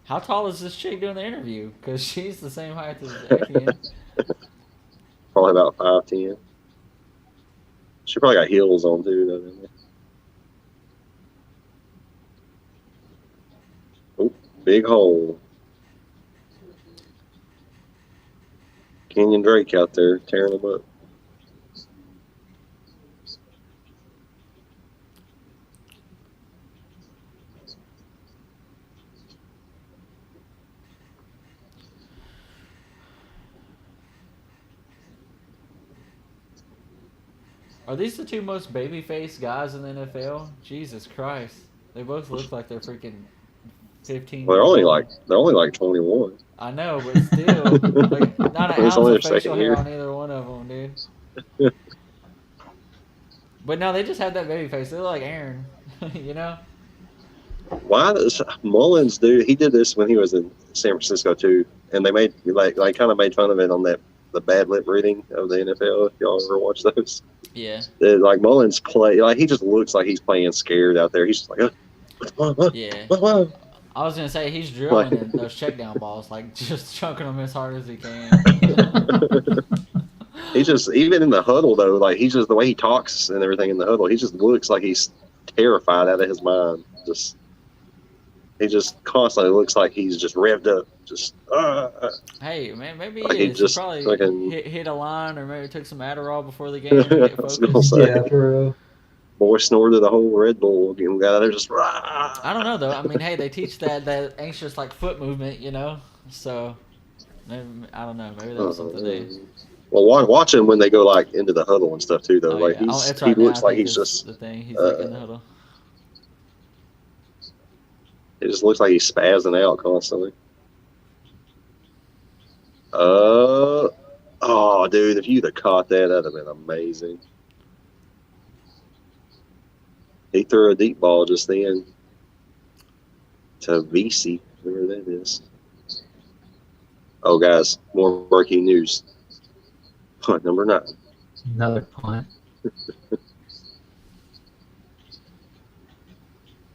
Speaker 1: How tall is this chick doing the interview? Because she's the same height as Etienne.
Speaker 3: probably about 5'10". She probably got heels on too, though. Oh, big hole. Kenyon Drake out there tearing them up.
Speaker 1: Are these the two most baby-faced guys in the NFL? Jesus Christ. They both look like they're freaking 15
Speaker 3: Well, they're only like 21.
Speaker 1: I know, but still, like, not an
Speaker 3: It's
Speaker 1: ounce
Speaker 3: only
Speaker 1: of
Speaker 3: their
Speaker 1: facial
Speaker 3: second
Speaker 1: hair
Speaker 3: year.
Speaker 1: on either one of them, dude. But no, they just have that baby face. They look like Aaron,
Speaker 3: Why does Mullins do? He did this when he was in San Francisco too, and they made like kind of made fun of it on the bad lip reading of the NFL. If y'all ever watch those,
Speaker 1: Yeah.
Speaker 3: Like Mullins play like he just looks like he's playing scared out there. He's just like,
Speaker 1: Yeah.
Speaker 3: what?
Speaker 1: I was gonna say he's drilling
Speaker 3: Like-
Speaker 1: in those check down balls, like just chunking them as hard as he can.
Speaker 3: He just even in the huddle though, like he's just the way he talks and everything in the huddle. He just looks like he's terrified out of his mind. He just constantly looks like he's just revved up. Just
Speaker 1: Hey, man, maybe
Speaker 3: Like
Speaker 1: he
Speaker 3: he
Speaker 1: is.
Speaker 3: just
Speaker 1: He probably
Speaker 3: fucking-
Speaker 1: hit a line, or maybe took some Adderall before the game to get
Speaker 3: I was
Speaker 1: focused.
Speaker 3: gonna say.
Speaker 2: Yeah, for real.
Speaker 3: Boy snorted the whole Red Bull and got out there just.
Speaker 1: I don't know though. I mean, hey, they teach that anxious like foot movement, So maybe, I don't know. Maybe that was something they.
Speaker 3: Well, watch him when they go like into the huddle and stuff too, though.
Speaker 1: Oh,
Speaker 3: Like
Speaker 1: yeah. That's
Speaker 3: he
Speaker 1: right. Now,
Speaker 3: looks
Speaker 1: I
Speaker 3: like
Speaker 1: think
Speaker 3: he's
Speaker 1: it's
Speaker 3: just.
Speaker 1: the thing. He's like in the huddle.
Speaker 3: It just looks like he's spazzing out constantly. Oh, dude! If you'd have caught that, that'd have been amazing. He threw a deep ball just then to VC, whoever that is. Oh, guys, more breaking news. Punt number 9.
Speaker 2: Another punt.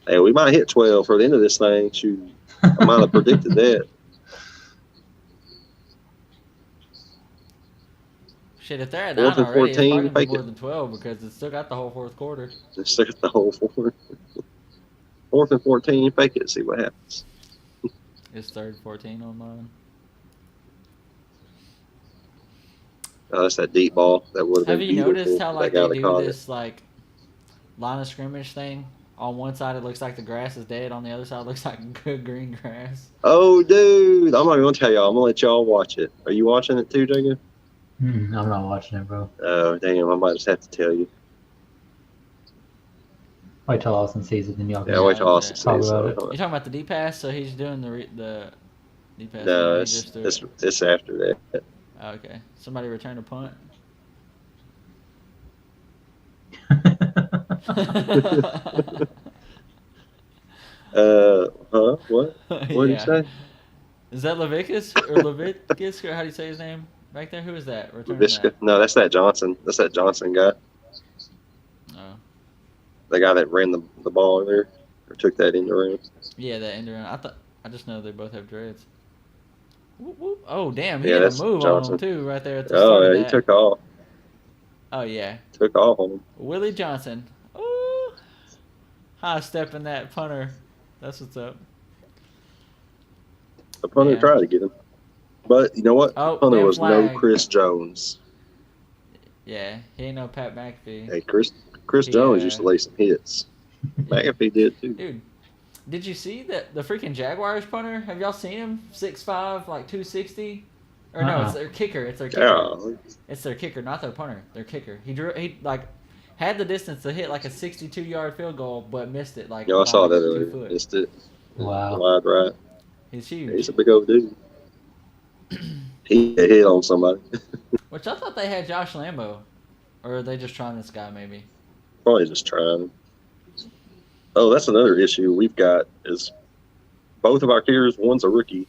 Speaker 3: Hey, we might hit 12 for the end of this thing. Shoot, I might have predicted that.
Speaker 1: Shit, if they're at
Speaker 3: 4th
Speaker 1: 9
Speaker 3: and
Speaker 1: already, it's
Speaker 3: 14,
Speaker 1: probably gonna be
Speaker 3: fake
Speaker 1: more
Speaker 3: it.
Speaker 1: than 12 because it's still got the whole fourth quarter.
Speaker 3: Just stick at the whole 4th. 4th and 14, fake it, see what happens.
Speaker 1: It's 3rd 14 on mine.
Speaker 3: Oh, that's that deep ball. That would have
Speaker 1: Have
Speaker 3: been
Speaker 1: you
Speaker 3: beautiful.
Speaker 1: noticed how like
Speaker 3: That guy
Speaker 1: they
Speaker 3: that
Speaker 1: do
Speaker 3: caught
Speaker 1: this like line of scrimmage thing? On one side it looks like the grass is dead. On the other side it looks like good green grass.
Speaker 3: Oh, dude! I'm not even gonna tell y'all. I'm gonna let y'all watch it. Are you watching it too, Jacob?
Speaker 2: I'm not watching it, bro.
Speaker 3: Oh, damn! I might just have to tell you.
Speaker 2: Wait till Austin sees it, then y'all can.
Speaker 3: Yeah, wait till
Speaker 1: Yeah,
Speaker 3: Austin
Speaker 2: talk
Speaker 3: says
Speaker 2: about
Speaker 3: so.
Speaker 2: it.
Speaker 1: You're talking about the D pass, so he's doing the D pass.
Speaker 3: No,
Speaker 1: he
Speaker 3: it's
Speaker 1: just threw it.
Speaker 3: it's after that.
Speaker 1: Oh, okay. Somebody returned a punt.
Speaker 3: What? What did you say?
Speaker 1: Is that Leviticus or Leviticus or how do you say his name? back there? Who is that? Returning
Speaker 3: Vishka.
Speaker 1: that?
Speaker 3: No, that's that Johnson. That's that Johnson guy.
Speaker 1: Oh.
Speaker 3: The guy that ran the ball there or took that in the room.
Speaker 1: Yeah, that end around. I just know they both have dreads. Whoop, whoop. Oh, damn. He
Speaker 3: Yeah,
Speaker 1: did a
Speaker 3: that's
Speaker 1: move on
Speaker 3: Johnson.
Speaker 1: him, too, right there at the
Speaker 3: Oh
Speaker 1: start of
Speaker 3: yeah, he
Speaker 1: that.
Speaker 3: took off.
Speaker 1: Oh, yeah.
Speaker 3: Took off on him.
Speaker 1: Willie Johnson. Ooh. High stepping that punter. That's what's up.
Speaker 3: The punter
Speaker 1: Yeah.
Speaker 3: tried to get him, but you know what?
Speaker 1: Oh,
Speaker 3: The punter
Speaker 1: damn
Speaker 3: was
Speaker 1: flag.
Speaker 3: no Chris Jones.
Speaker 1: Yeah, he ain't no Pat McAfee.
Speaker 3: Hey, Chris
Speaker 1: He,
Speaker 3: Jones used to lay some hits. McAfee did too.
Speaker 1: Dude, did you see that the freaking Jaguars punter? Have y'all seen him? 6'5", like 260? Or no, it's their kicker. It's their kicker.
Speaker 3: Yeah,
Speaker 1: It's their kicker, not their punter. Their kicker. He like had the distance to hit like a 62-yard field goal, but missed it like.
Speaker 3: I saw
Speaker 1: by
Speaker 3: that
Speaker 1: 2
Speaker 3: earlier.
Speaker 1: foot.
Speaker 3: Missed it.
Speaker 2: Wow.
Speaker 3: Wide right.
Speaker 1: He's huge.
Speaker 3: He's a big old dude. He hit on somebody.
Speaker 1: Which I thought they had Josh Lambo, or are they just trying this guy maybe?
Speaker 3: Probably just trying. Oh, that's another issue we've got is both of our kickers. One's a rookie,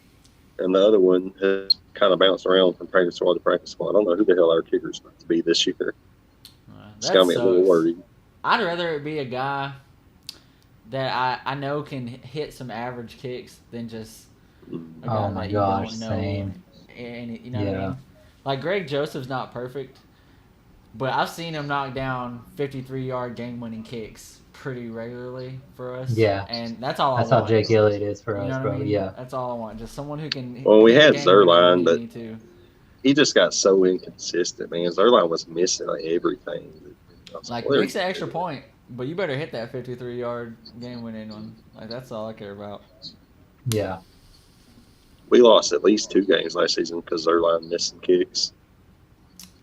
Speaker 3: and the other one has kind of bounced around from practice squad to practice squad. I don't know who the hell our kicker's about to be this year. It's
Speaker 1: That
Speaker 3: got me a little
Speaker 1: sucks.
Speaker 3: worried.
Speaker 1: I'd rather it be a guy that I know can hit some average kicks than just a guy
Speaker 2: Oh my
Speaker 1: that
Speaker 2: gosh,
Speaker 1: you don't know.
Speaker 2: same.
Speaker 1: And you know what I
Speaker 2: Yeah.
Speaker 1: mean? Like Greg Joseph's not perfect, but I've seen him knock down 53-yard game-winning kicks pretty regularly for us.
Speaker 2: Yeah.
Speaker 1: And that's all
Speaker 2: That's
Speaker 1: I
Speaker 2: how
Speaker 1: want.
Speaker 2: Jake Elliott is for
Speaker 1: You
Speaker 2: us,
Speaker 1: know what
Speaker 2: bro.
Speaker 1: I mean?
Speaker 2: Yeah.
Speaker 1: That's all I want. Just someone who can.
Speaker 3: Well, we
Speaker 1: hit
Speaker 3: had
Speaker 1: game-winning
Speaker 3: Zerline,
Speaker 1: when we
Speaker 3: but
Speaker 1: need to.
Speaker 3: he just got so inconsistent, man. Zerline was missing like everything. I was
Speaker 1: Like,
Speaker 3: "Where
Speaker 1: makes
Speaker 3: is
Speaker 1: an
Speaker 3: he
Speaker 1: extra
Speaker 3: at?"
Speaker 1: point, but you better hit that 53-yard game-winning one. Like, that's all I care about.
Speaker 2: Yeah.
Speaker 3: We lost at least 2 games last season because Zerline missed some kicks.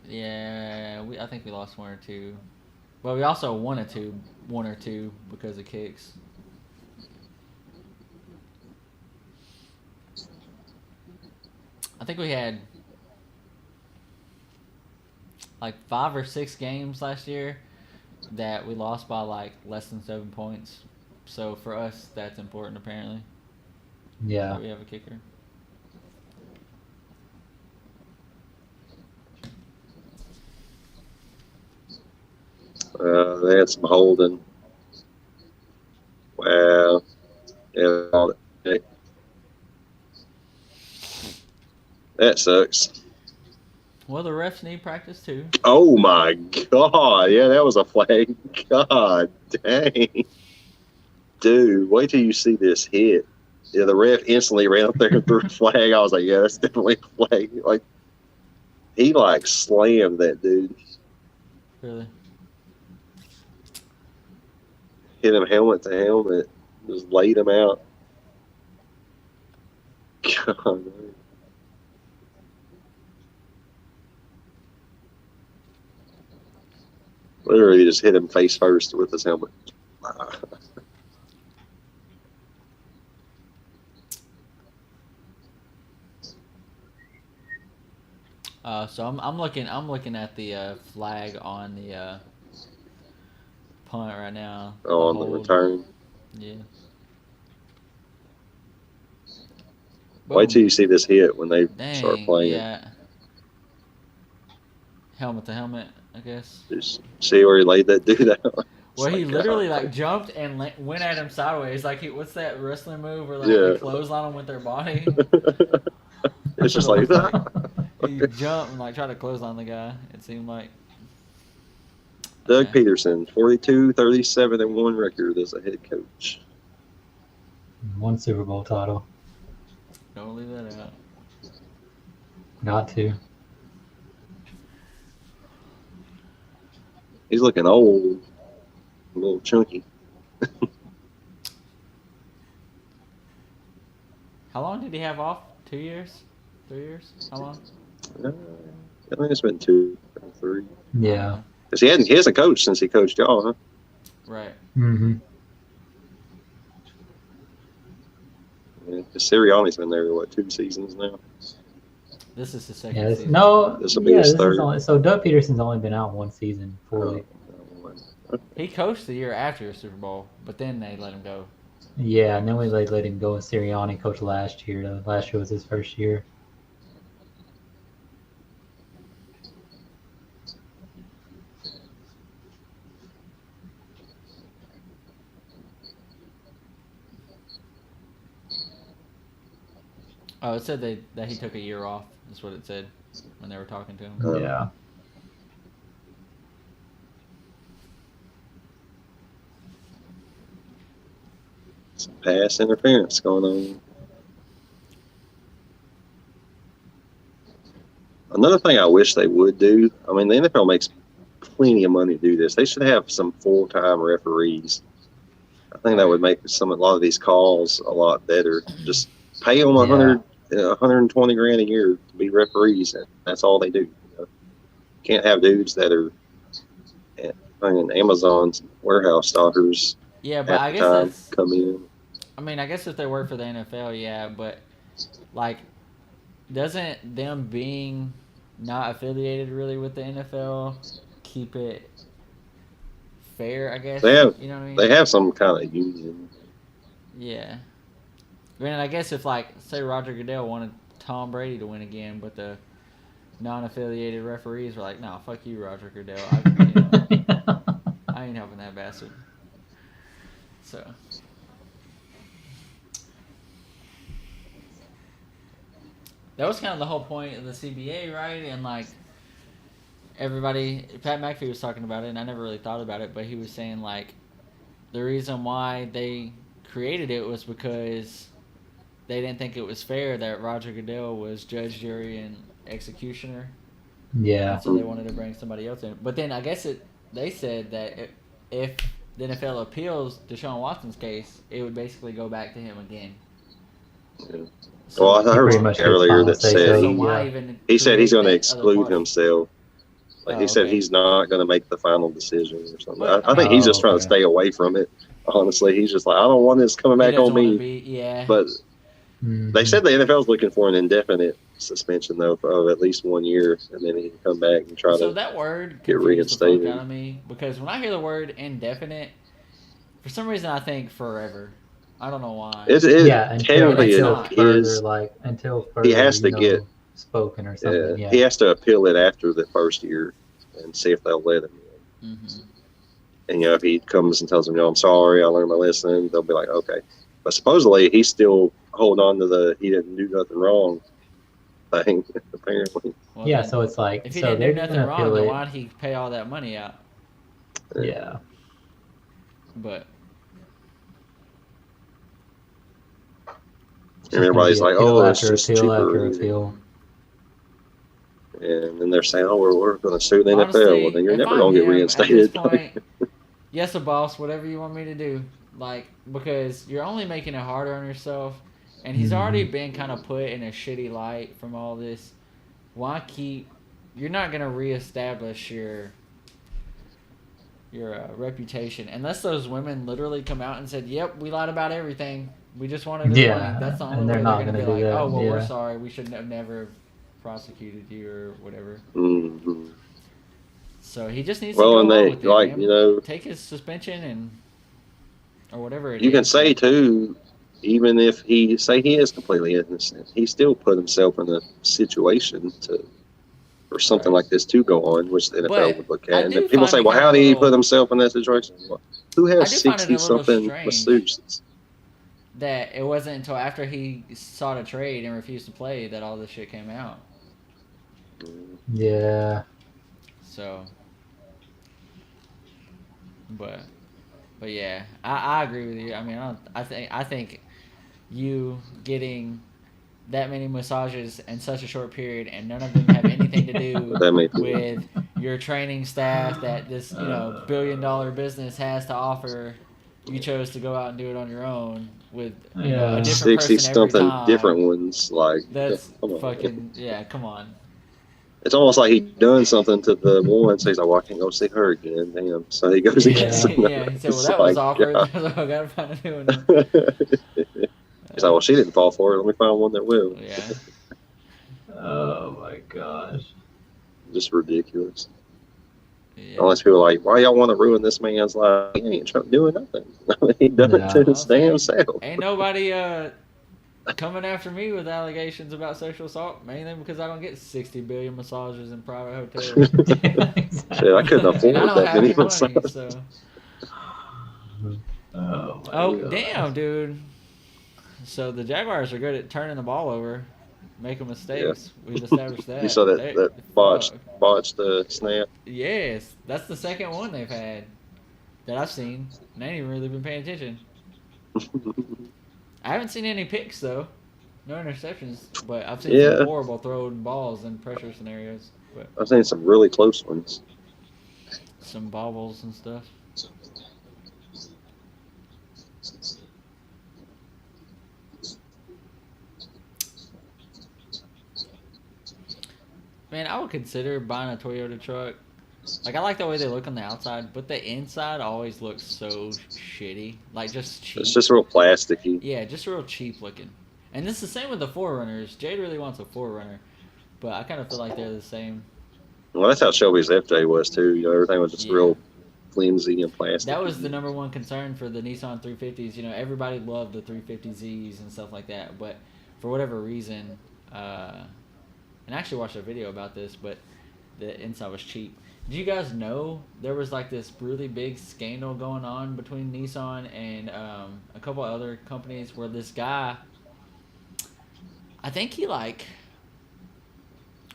Speaker 1: Yeah, I think we lost 1 or 2. But we also won 1 or 2 because of kicks. I think we had like 5 or 6 games last year that we lost by like less than 7 points. So for us, that's important apparently.
Speaker 2: Yeah.
Speaker 1: That we have a kicker.
Speaker 3: They had some holding. Wow. Yeah, all that. That sucks.
Speaker 1: Well, the refs need practice too.
Speaker 3: Oh my God. Yeah, that was a flag. God dang. Dude, wait till you see this hit. Yeah, the ref instantly ran up there and threw a flag. I was like, yeah, that's definitely a flag. Like, he like slammed that dude.
Speaker 1: Really?
Speaker 3: Hit him helmet to helmet. Just laid him out. God. Literally just hit him face first with his helmet.
Speaker 1: So I'm looking at the flag on the punt right now.
Speaker 3: Oh, on the
Speaker 1: hold.
Speaker 3: return.
Speaker 1: Yeah.
Speaker 3: Wait till you see this hit when they
Speaker 1: Dang,
Speaker 3: start playing.
Speaker 1: yeah. Helmet to helmet, I guess.
Speaker 3: Just see where he laid that dude out.
Speaker 1: Well, he
Speaker 3: like,
Speaker 1: literally
Speaker 3: God.
Speaker 1: like jumped and went at him sideways. Like what's that wrestling move where like
Speaker 3: Yeah.
Speaker 1: they clothesline him with their body?
Speaker 3: It's just
Speaker 1: what
Speaker 3: like
Speaker 1: it looked
Speaker 3: that.
Speaker 1: He jumped and like tried to clothesline the guy. It seemed like.
Speaker 3: Doug
Speaker 1: Yeah.
Speaker 3: Peterson, 42-37-1 record as a head coach.
Speaker 2: 1 Super Bowl title.
Speaker 1: Don't leave that out.
Speaker 2: Got to.
Speaker 3: He's looking old, a little chunky.
Speaker 1: How long did he have off? 2 years? 3 years? How long?
Speaker 3: I think it's been 2 or 3.
Speaker 2: Yeah.
Speaker 3: Because he hasn't coached since he coached y'all, huh?
Speaker 1: Right.
Speaker 2: Mm-hmm.
Speaker 3: Yeah, Sirianni's been there, 2 seasons now?
Speaker 1: This is his second
Speaker 2: Yeah.
Speaker 1: season.
Speaker 2: No.
Speaker 3: This will be
Speaker 2: Yeah.
Speaker 3: his
Speaker 2: This
Speaker 3: third.
Speaker 2: is only, so Doug Peterson's only been out 1 season fully.
Speaker 1: He coached the year after the Super Bowl, but then they let him go.
Speaker 2: Yeah, and then we let him go. And Sirianni coached last year. Last year was his first year.
Speaker 1: Oh, it said that he took a year off. That's what it said when they were talking to him.
Speaker 2: Yeah.
Speaker 3: Some pass interference going on. Another thing I wish they would do, I mean, the NFL makes plenty of money to do this. They should have some full-time referees. I think that would make a lot of these calls a lot better. Just pay them 120 grand a year to be referees, and that's all they do. You know? Can't have dudes that are Amazon's warehouse stockers.
Speaker 1: Yeah, but I guess that's
Speaker 3: come in.
Speaker 1: I mean, I guess if they work for the NFL, yeah, but like, doesn't them being not affiliated really with the NFL keep it fair? I guess
Speaker 3: they have.
Speaker 1: You know what I mean?
Speaker 3: They have some kind of union.
Speaker 1: Yeah. I mean, I guess if like say Roger Goodell wanted Tom Brady to win again, but the non-affiliated referees were like, "No, fuck you, Roger Goodell. I ain't helping that bastard." So. That was kind of the whole point of the CBA, right? And like everybody, Pat McAfee was talking about it, and I never really thought about it, but he was saying like the reason why they created it was because they didn't think it was fair that Roger Goodell was judge, jury, and executioner.
Speaker 2: Yeah.
Speaker 1: And so they wanted to bring somebody else in. But then I guess they said that if the NFL appeals Deshaun Watson's case, it would basically go back to him again.
Speaker 3: Yeah.
Speaker 1: So,
Speaker 3: well, I heard earlier that said he said he's going to exclude himself. Like he said, he's not going to make the final decision or something. I think he's just trying to stay away from it. Honestly, he's just like, I don't want this coming back on me. But they said the NFL is looking for an indefinite suspension though of at least 1 year, and then he can come back and try to
Speaker 1: that word
Speaker 3: get reinstated.
Speaker 1: The fuck out of me, because when I hear the word indefinite, for some reason I think forever. I don't know why.
Speaker 2: Until further,
Speaker 3: he has to get
Speaker 2: spoken or something. Yeah.
Speaker 3: He has to appeal it after the first year and see if they'll let him in.
Speaker 1: Mm-hmm.
Speaker 3: And if he comes and tells them, I'm sorry, I learned my lesson, they'll be like, okay. But supposedly he's still holding on to the he didn't do nothing wrong thing, apparently.
Speaker 2: Well, so it's like
Speaker 1: if he didn't do nothing wrong, then why'd he pay all that money out?
Speaker 2: Yeah.
Speaker 1: But
Speaker 3: and everybody's like, "Oh, it's just cheaper."
Speaker 2: Appeal.
Speaker 3: And then they're saying, "Oh, we're going to sue the NFL." Well, then you're never going to get reinstated.
Speaker 1: At this point, yes, boss, whatever you want me to do, like because you're only making it harder on yourself, and he's already been kind of put in a shitty light from all this. Why keep? You're not going to reestablish your reputation unless those women literally come out and said, "Yep, we lied about everything. We just wanted to money." That's the only way they're going to be like, "Oh, well, we're sorry. We should have never prosecuted you or whatever."
Speaker 3: Mm-hmm.
Speaker 1: So he just needs to go with it,
Speaker 3: like man.
Speaker 1: Take his suspension or whatever it is.
Speaker 3: You can say too, even if he is completely innocent, he still put himself in a situation for something like this to go on, which the NFL would look at. And people say, "Well, how did he put himself in that situation?" Well, who has 60-something massages?
Speaker 1: That it wasn't until after he sought a trade and refused to play that all this shit came out.
Speaker 2: Yeah.
Speaker 1: So, but yeah, I agree with you. I mean, I think you getting that many massages in such a short period and none of them have anything to do with your training staff that this $1 billion business has to offer. You chose to go out and do it on your own with a different
Speaker 3: 60-something different ones. Like
Speaker 1: that's fucking come on.
Speaker 3: It's almost like he done something to the one, so he's like, "Well, I can't go see her again." Damn. So he goes and gets another.
Speaker 1: Yeah, he said, "Well, that was awkward. I gotta find a new one."
Speaker 3: He's like, "Well, she didn't fall for it. Let me find one that will."
Speaker 1: Yeah.
Speaker 2: Oh my gosh.
Speaker 3: Just ridiculous.
Speaker 1: Yeah.
Speaker 3: Unless people are like, "Why y'all want to ruin this man's life? He ain't doing nothing. He done it to his damn self."
Speaker 1: Ain't nobody coming after me with allegations about sexual assault, mainly because I don't get 60 billion massages in private hotels.
Speaker 3: Shit, I couldn't afford that many massages.
Speaker 1: So. Oh, damn, dude. So the Jaguars are good at turning the ball over, making mistakes. We've established that.
Speaker 3: You saw that
Speaker 1: They-
Speaker 3: that botched snap.
Speaker 1: Yes, that's the second one they've had that I've seen. And I ain't even really been paying attention. I haven't seen any picks though, no interceptions, but I've seen some
Speaker 3: Yeah,
Speaker 1: horrible thrown balls in pressure scenarios. But
Speaker 3: I've seen some really close ones.
Speaker 1: some bobbles and stuff. Man, I would consider buying a Toyota truck. Like, I like the way they look on the outside, but the inside always looks so shitty. Like, just cheap.
Speaker 3: It's just real plasticky.
Speaker 1: Yeah, just real cheap looking. And it's the same with the 4Runners. Jade really wants a 4Runner, but I kind of feel like they're the same.
Speaker 3: Well, that's how Shelby's FJ was too. You know, everything was just real flimsy and plastic.
Speaker 1: That was the number one concern for the Nissan 350s. You know, everybody loved the 350Zs and stuff like that, but for whatever reason, and I actually watched a video about this, but the inside was cheap. Do you guys know there was like this really big scandal going on between Nissan and a couple other companies where this guy, I think he like,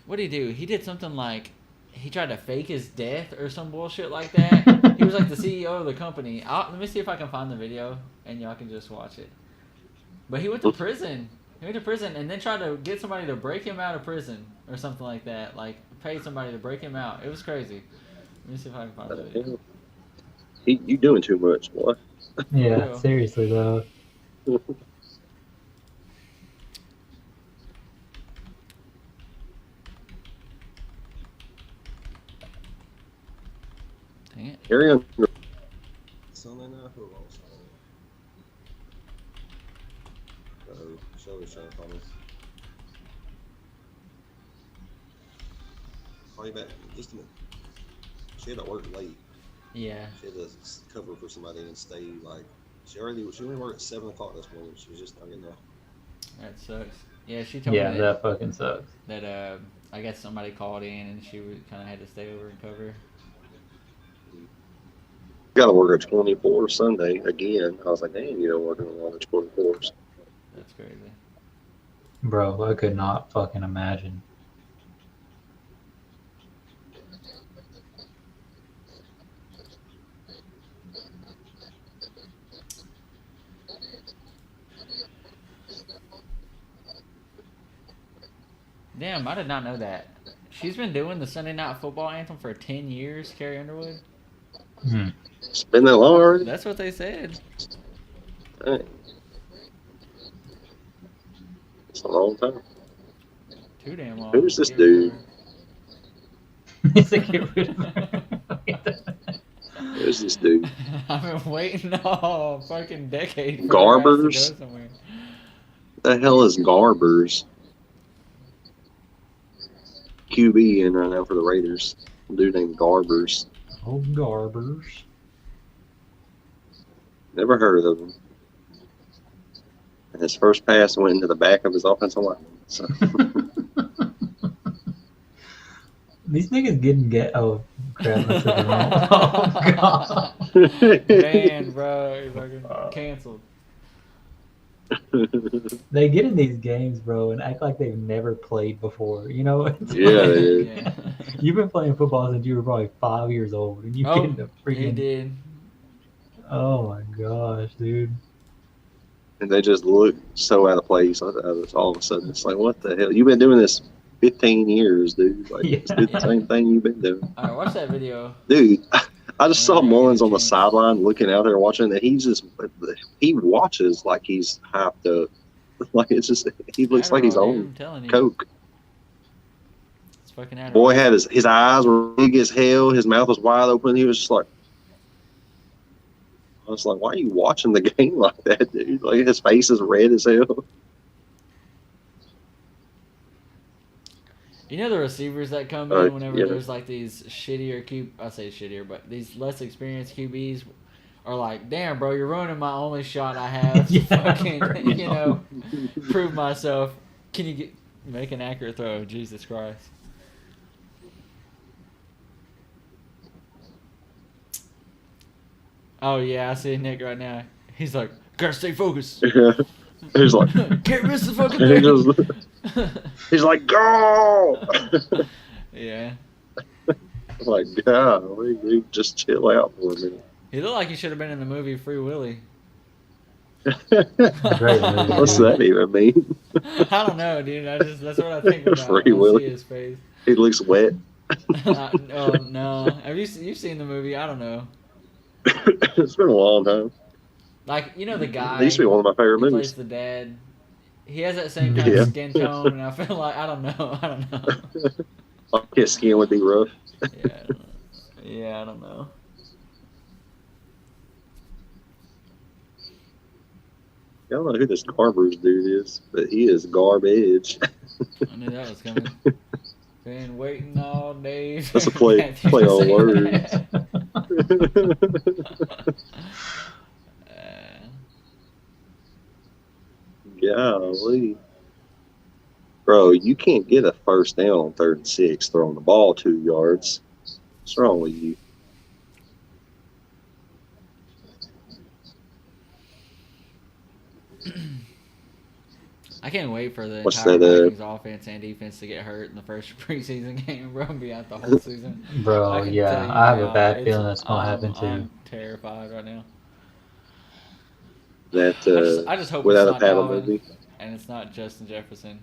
Speaker 1: what did he do? He did something like, he tried to fake his death or some bullshit like that. He was like the CEO of the company. Let me see if I can find the video and y'all can just watch it. But he went to prison. He went to prison and then tried to get somebody to break him out of prison or something like that. Like, pay somebody to break him out. It was crazy. Let me see if I can find the video.
Speaker 3: You doing too much, boy.
Speaker 2: Yeah, seriously though.
Speaker 1: Dang it.
Speaker 3: Carry on. Shelby's trying to call me. Call you back in just a minute. She had to work late.
Speaker 1: Yeah.
Speaker 3: She had to cover for somebody and stay like she only worked at 7 o'clock this morning. She was just not getting there.
Speaker 1: That sucks. Yeah, she told me
Speaker 2: that fucking sucks.
Speaker 1: that I guess somebody called in and she kind of had to stay over and cover.
Speaker 3: Got to work a 24 Sunday again. I was like, damn, you don't work in a lot of 24s.
Speaker 1: That's crazy.
Speaker 2: Bro, I could not fucking imagine.
Speaker 1: Damn, I did not know that. She's been doing the Sunday Night Football anthem for 10 years, Carrie Underwood.
Speaker 3: It's been that long already?
Speaker 1: That's what they said.
Speaker 3: Dang. It's a long time.
Speaker 1: Too damn long.
Speaker 3: Who's this dude?
Speaker 2: It's like get rid of her.
Speaker 3: Who's this dude?
Speaker 1: I've been waiting all fucking decade for
Speaker 3: Garbers?
Speaker 1: her ass to go somewhere.
Speaker 3: The hell is Garbers? QB in right now for the Raiders. A dude named Garbers.
Speaker 2: Oh, Garbers.
Speaker 3: Never heard of him. And his first pass went into the back of his offensive line. So.
Speaker 2: These niggas oh crap, I said it wrong. Oh god.
Speaker 1: Man, bro, you're fucking canceled.
Speaker 2: They get in these games, bro, and act like they've never played before. You know? It's
Speaker 3: Yeah,
Speaker 2: like,
Speaker 3: they did.
Speaker 1: Yeah.
Speaker 2: You've been playing football since you were probably 5 years old, and you get in the
Speaker 1: He
Speaker 2: freaking.
Speaker 1: did.
Speaker 2: Oh my gosh, dude.
Speaker 3: And they just look so out of place. All of a sudden, it's like, what the hell? You've been doing this 15 years, dude. Like, just do the same thing you've been doing.
Speaker 1: All right, watch that video.
Speaker 3: Dude, I just saw
Speaker 1: Yeah,
Speaker 3: Mullins on the
Speaker 1: chance.
Speaker 3: sideline looking out there watching, and he watches like he's hyped up. Like, it's just, he looks like he's
Speaker 1: Adderall, dude,
Speaker 3: on
Speaker 1: I'm telling you.
Speaker 3: coke.
Speaker 1: It's fucking Adderall.
Speaker 3: Boy had his eyes were big as hell. His mouth was wide open. He was just like, I was like, why are you watching the game like that, dude? Like, his face is red as hell.
Speaker 1: You know the receivers that come in whenever
Speaker 3: yeah.
Speaker 1: there's like these shittier I say shittier, but these less experienced QBs are like, damn, bro, you're ruining my only shot I have to fucking, you know, prove myself. Can you make an accurate throw? Jesus Christ. Oh yeah, I see Nick right now. He's like, gotta stay focused.
Speaker 3: He's like,
Speaker 1: can't miss the fucking
Speaker 3: he
Speaker 1: thing.
Speaker 3: he's like, go.
Speaker 1: Yeah.
Speaker 3: I'm like, God, we just chill out for a minute.
Speaker 1: He looked like he should have been in the movie Free Willy.
Speaker 2: Great movie,
Speaker 3: What's
Speaker 2: dude.
Speaker 3: that even mean?
Speaker 1: I don't know, dude. That's what I think about
Speaker 3: Free
Speaker 1: when I
Speaker 3: Willy.
Speaker 1: see his face.
Speaker 3: He looks wet.
Speaker 1: Oh no! Have you've seen the movie? I don't know.
Speaker 3: It's been a long time.
Speaker 1: Like the
Speaker 3: It
Speaker 1: guy
Speaker 3: used to be one of my favorite
Speaker 1: who plays
Speaker 3: movies.
Speaker 1: the dad. He has that same kind
Speaker 3: Yeah.
Speaker 1: of skin tone, and I feel like I don't know.
Speaker 3: Like his skin would be rough.
Speaker 1: Yeah, I don't know.
Speaker 3: I don't know who this Garbers dude is, but he is garbage.
Speaker 1: I knew that was coming. Been waiting all day.
Speaker 3: That's a play on words. Golly. Bro, you can't get a first down on 3rd and 6 throwing the ball 2 yards. What's wrong with you?
Speaker 1: I can't wait for the
Speaker 3: What's
Speaker 1: entire
Speaker 3: that,
Speaker 1: Vikings offense and defense to get hurt in the first preseason game, bro, and be out the whole season.
Speaker 2: Bro,
Speaker 1: can
Speaker 2: yeah,
Speaker 1: tell you
Speaker 2: I have a
Speaker 1: now,
Speaker 2: bad feeling that's gonna happen too.
Speaker 1: I'm terrified right now.
Speaker 3: That
Speaker 1: I just hope
Speaker 3: without
Speaker 1: it's
Speaker 3: a
Speaker 1: not
Speaker 3: paddle
Speaker 1: Dalvin,
Speaker 3: movie.
Speaker 1: and it's not Justin Jefferson.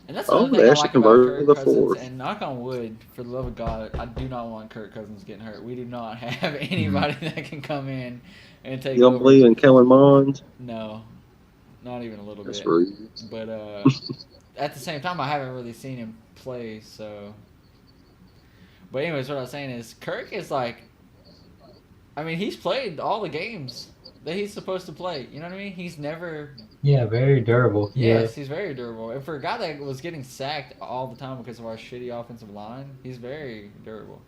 Speaker 1: And that's
Speaker 3: Oh,
Speaker 1: another
Speaker 3: they
Speaker 1: thing I
Speaker 3: actually
Speaker 1: like about
Speaker 3: converted
Speaker 1: Kirk
Speaker 3: the
Speaker 1: Cousins.
Speaker 3: fourth.
Speaker 1: And knock on wood, for the love of God, I do not want Kirk Cousins getting hurt. We do not have anybody that can come in and take
Speaker 3: You don't
Speaker 1: over.
Speaker 3: believe in Kellen Mond?
Speaker 1: No, not even a little
Speaker 3: That's
Speaker 1: bit.
Speaker 3: rude.
Speaker 1: But at the same time, I haven't really seen him play. So, but anyways, what I was saying is Kirk is like, I mean, he's played all the games that he's supposed to play. You know what I mean? He's never.
Speaker 2: Yeah, very durable.
Speaker 1: Yes, he's very durable. And for a guy that was getting sacked all the time because of our shitty offensive line, he's very durable.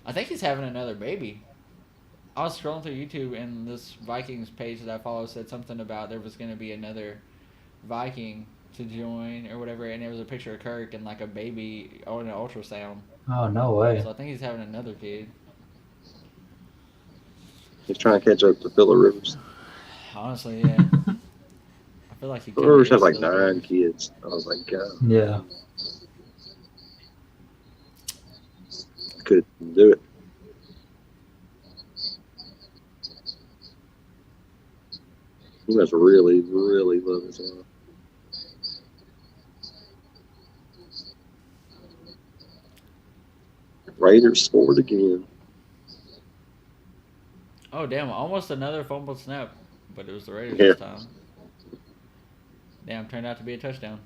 Speaker 1: I think he's having another baby. I was scrolling through YouTube and this Vikings page that I follow said something about there was going to be another Viking to join or whatever, and there was a picture of Kirk and like a baby on an ultrasound.
Speaker 2: Oh, no way.
Speaker 1: So I think he's having another kid.
Speaker 3: He's trying to catch up to Phillip Rivers.
Speaker 1: Honestly, yeah. I feel like he
Speaker 3: Phillip Rivers has
Speaker 1: is
Speaker 3: like
Speaker 1: still
Speaker 3: 9
Speaker 1: Rivers.
Speaker 3: kids. I was like, God,
Speaker 2: Yeah.
Speaker 3: I couldn't do it. He must really, really love his life. Raiders scored again.
Speaker 1: Oh, damn. Almost another fumbled snap. But it was the Raiders
Speaker 3: Yeah.
Speaker 1: this time. Damn, turned out to be a touchdown.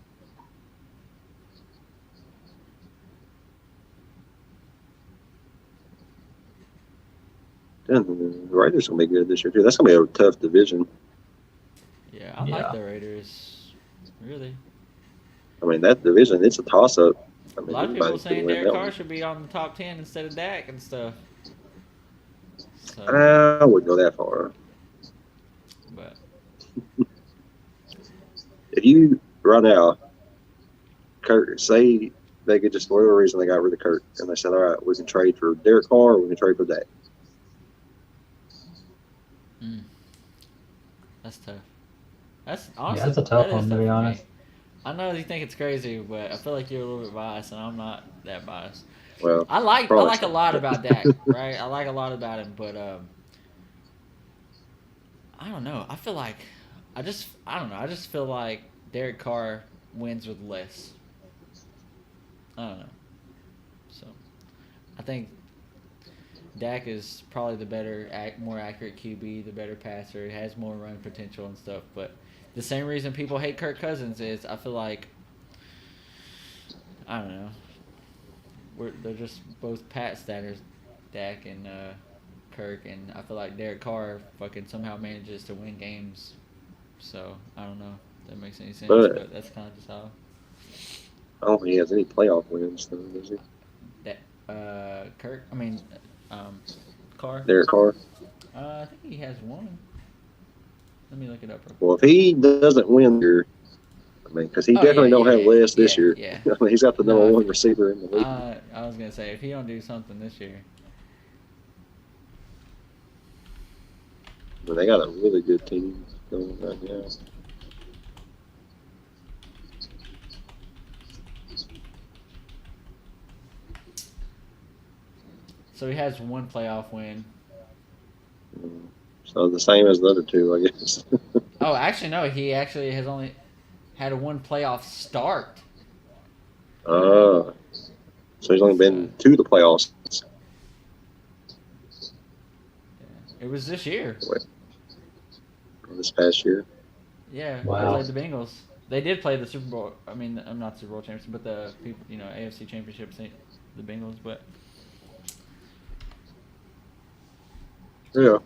Speaker 3: And the Raiders gonna be good this year too. That's gonna be a tough division.
Speaker 1: Yeah, I like the Raiders. Really.
Speaker 3: I mean, that division, it's a toss up. I
Speaker 1: A
Speaker 3: mean,
Speaker 1: lot of people
Speaker 3: anybody could
Speaker 1: saying
Speaker 3: win
Speaker 1: Derek
Speaker 3: that
Speaker 1: Carr
Speaker 3: one.
Speaker 1: should be on the top 10 instead of Dak and stuff. So,
Speaker 3: I wouldn't go that far.
Speaker 1: but
Speaker 3: If you right now, Kurt, say they could just for whatever reason they got rid of Kurt and they said, all right, we can trade for Derek Carr or we can trade for Dak.
Speaker 1: that's tough. That's honestly,
Speaker 2: that's a tough
Speaker 1: that is
Speaker 2: one, to be
Speaker 1: for me.
Speaker 2: honest.
Speaker 1: I know you think it's crazy, but I feel like you're a little bit biased, and I'm not that biased.
Speaker 3: Well,
Speaker 1: I like
Speaker 3: probably
Speaker 1: a lot about Dak, right? I like a lot about him, but I don't know. I feel like I don't know. I just feel like Derek Carr wins with less. I don't know. So I think Dak is probably the better, more accurate QB, the better passer. He has more run potential and stuff. But the same reason people hate Kirk Cousins is I feel like, I don't know, they're just both Pat statters, Dak and Kirk, and I feel like Derek Carr fucking somehow manages to win games. So I don't know if that makes any sense, but that's kind of just how.
Speaker 3: I don't think he has any playoff wins, though, does he?
Speaker 1: Carr.
Speaker 3: Derek Carr.
Speaker 1: I think he has one. Let me look it up real quick.
Speaker 3: Well, if he doesn't win here, I mean, because he definitely don't have less this year.
Speaker 1: Yeah.
Speaker 3: I mean, he's got the number one receiver in the league.
Speaker 1: I was gonna say if he don't do something this year.
Speaker 3: But they got a really good team going right now.
Speaker 1: So he has one playoff win.
Speaker 3: So the same as the other two, I guess.
Speaker 1: Oh, actually, no. He actually has only had a one playoff start.
Speaker 3: So he's only
Speaker 1: So,
Speaker 3: been to the playoffs.
Speaker 1: it was this year.
Speaker 3: This past year.
Speaker 1: Yeah,
Speaker 2: Wow.
Speaker 1: they played the Bengals. They did play the Super Bowl. I mean, I'm not Super Bowl champions, but the people, AFC Championship, the Bengals. But
Speaker 3: Yeah.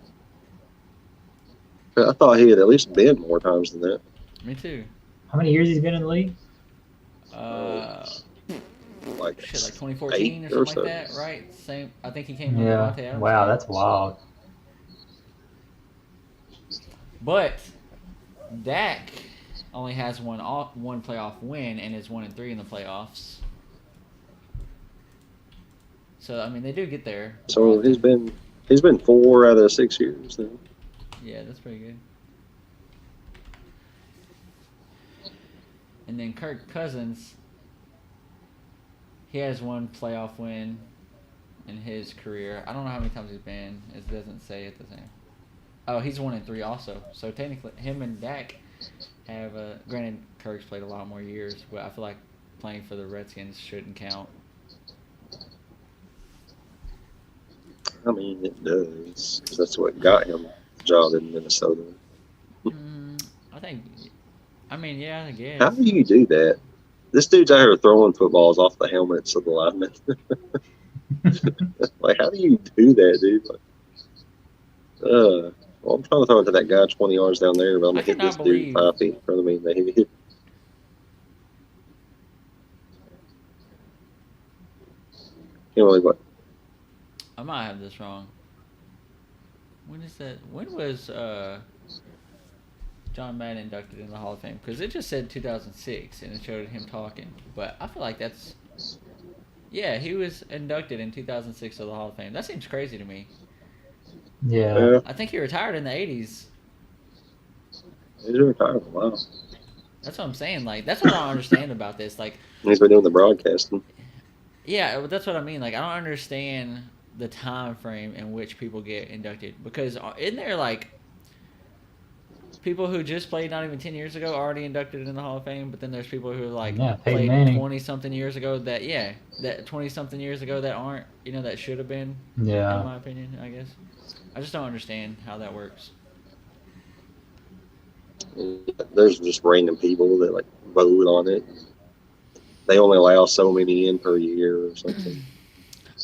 Speaker 3: I thought he had at least been more times than that.
Speaker 1: me too.
Speaker 2: How many years he's been in the league?
Speaker 3: Like
Speaker 1: Shit, like 2014 or
Speaker 3: 8
Speaker 1: something
Speaker 3: or
Speaker 1: like
Speaker 3: so.
Speaker 1: that, right? Same. I think he came when
Speaker 2: Yeah.
Speaker 1: Devontae Adams
Speaker 2: Wow,
Speaker 1: came.
Speaker 2: that's wild.
Speaker 1: But Dak only has one playoff win and is 1-3 in the playoffs. So I mean, they do get there.
Speaker 3: So
Speaker 1: often.
Speaker 3: he's been 4 out of 6 years then.
Speaker 1: Yeah, that's pretty good. And then Kirk Cousins, he has one playoff win in his career. I don't know how many times he's been. It doesn't say it the same. Oh, he's 1-3 also. So technically, him and Dak have. Granted, Kirk's played a lot more years, but I feel like playing for the Redskins shouldn't count.
Speaker 3: I mean, it does. 'Cause that's what got him the job in Minnesota.
Speaker 1: I think. I mean, yeah, I guess.
Speaker 3: How do you do that? This dude's out here throwing footballs off the helmets of the linemen. Like, how do you do that, dude? Like, well, I'm trying to throw it to that guy 20 yards down there, but I'm
Speaker 1: I
Speaker 3: going to hit
Speaker 1: cannot
Speaker 3: this
Speaker 1: believe-
Speaker 3: dude 5 feet in front of me. And they hit. Can't believe what?
Speaker 1: I might have this wrong. When is that? When was John Madden inducted in the Hall of Fame? Because it just said 2006 and it showed him talking. But I feel like that's. Yeah, he was inducted in 2006 to the Hall of Fame. That seems crazy to me.
Speaker 2: Yeah.
Speaker 1: I think he retired in the 80s.
Speaker 3: He's retired for a while.
Speaker 1: That's what I'm saying. Like, that's what I don't understand about this. Like,
Speaker 3: He's been doing the broadcasting.
Speaker 1: yeah, that's what I mean. Like, I don't understand the time frame in which people get inducted. Because isn't there, like, people who just played not even 10 years ago already inducted in the Hall of Fame, but then there's people who, like,
Speaker 2: Yeah, Peyton
Speaker 1: played
Speaker 2: Manning.
Speaker 1: 20-something years ago that 20-something years ago that aren't, that should have been,
Speaker 2: Yeah.
Speaker 1: in my opinion, I guess. I just don't understand how that works.
Speaker 3: There's just random people that like vote on it. They only allow so many in per year or something.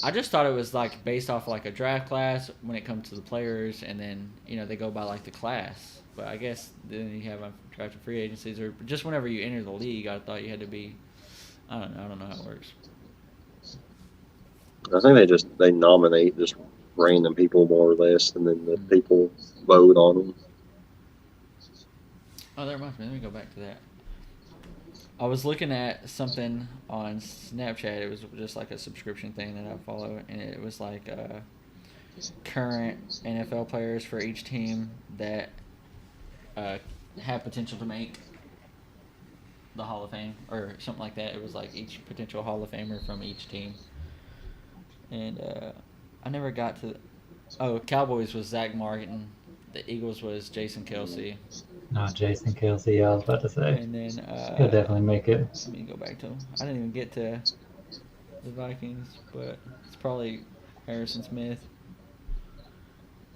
Speaker 1: I just thought it was like based off like a draft class when it comes to the players, and then they go by like the class. But I guess then you have drafted free agencies, or just whenever you enter the league. I thought you had to be. I don't know how it works.
Speaker 3: I think they nominate just random people more or less, and then the people vote on them.
Speaker 1: Oh, that reminds me. Let me go back to that. I was looking at something on Snapchat. It was just like a subscription thing that I follow, and it was like current NFL players for each team that have potential to make the Hall of Fame or something like that. It was like each potential Hall of Famer from each team, and I never got to. Cowboys was Zach Martin. The Eagles was Jason Kelce.
Speaker 2: Not Jason Kelce, I was about to say.
Speaker 1: And then
Speaker 2: He'll definitely make it.
Speaker 1: let me go back to him. I didn't even get to the Vikings, but it's probably Harrison Smith.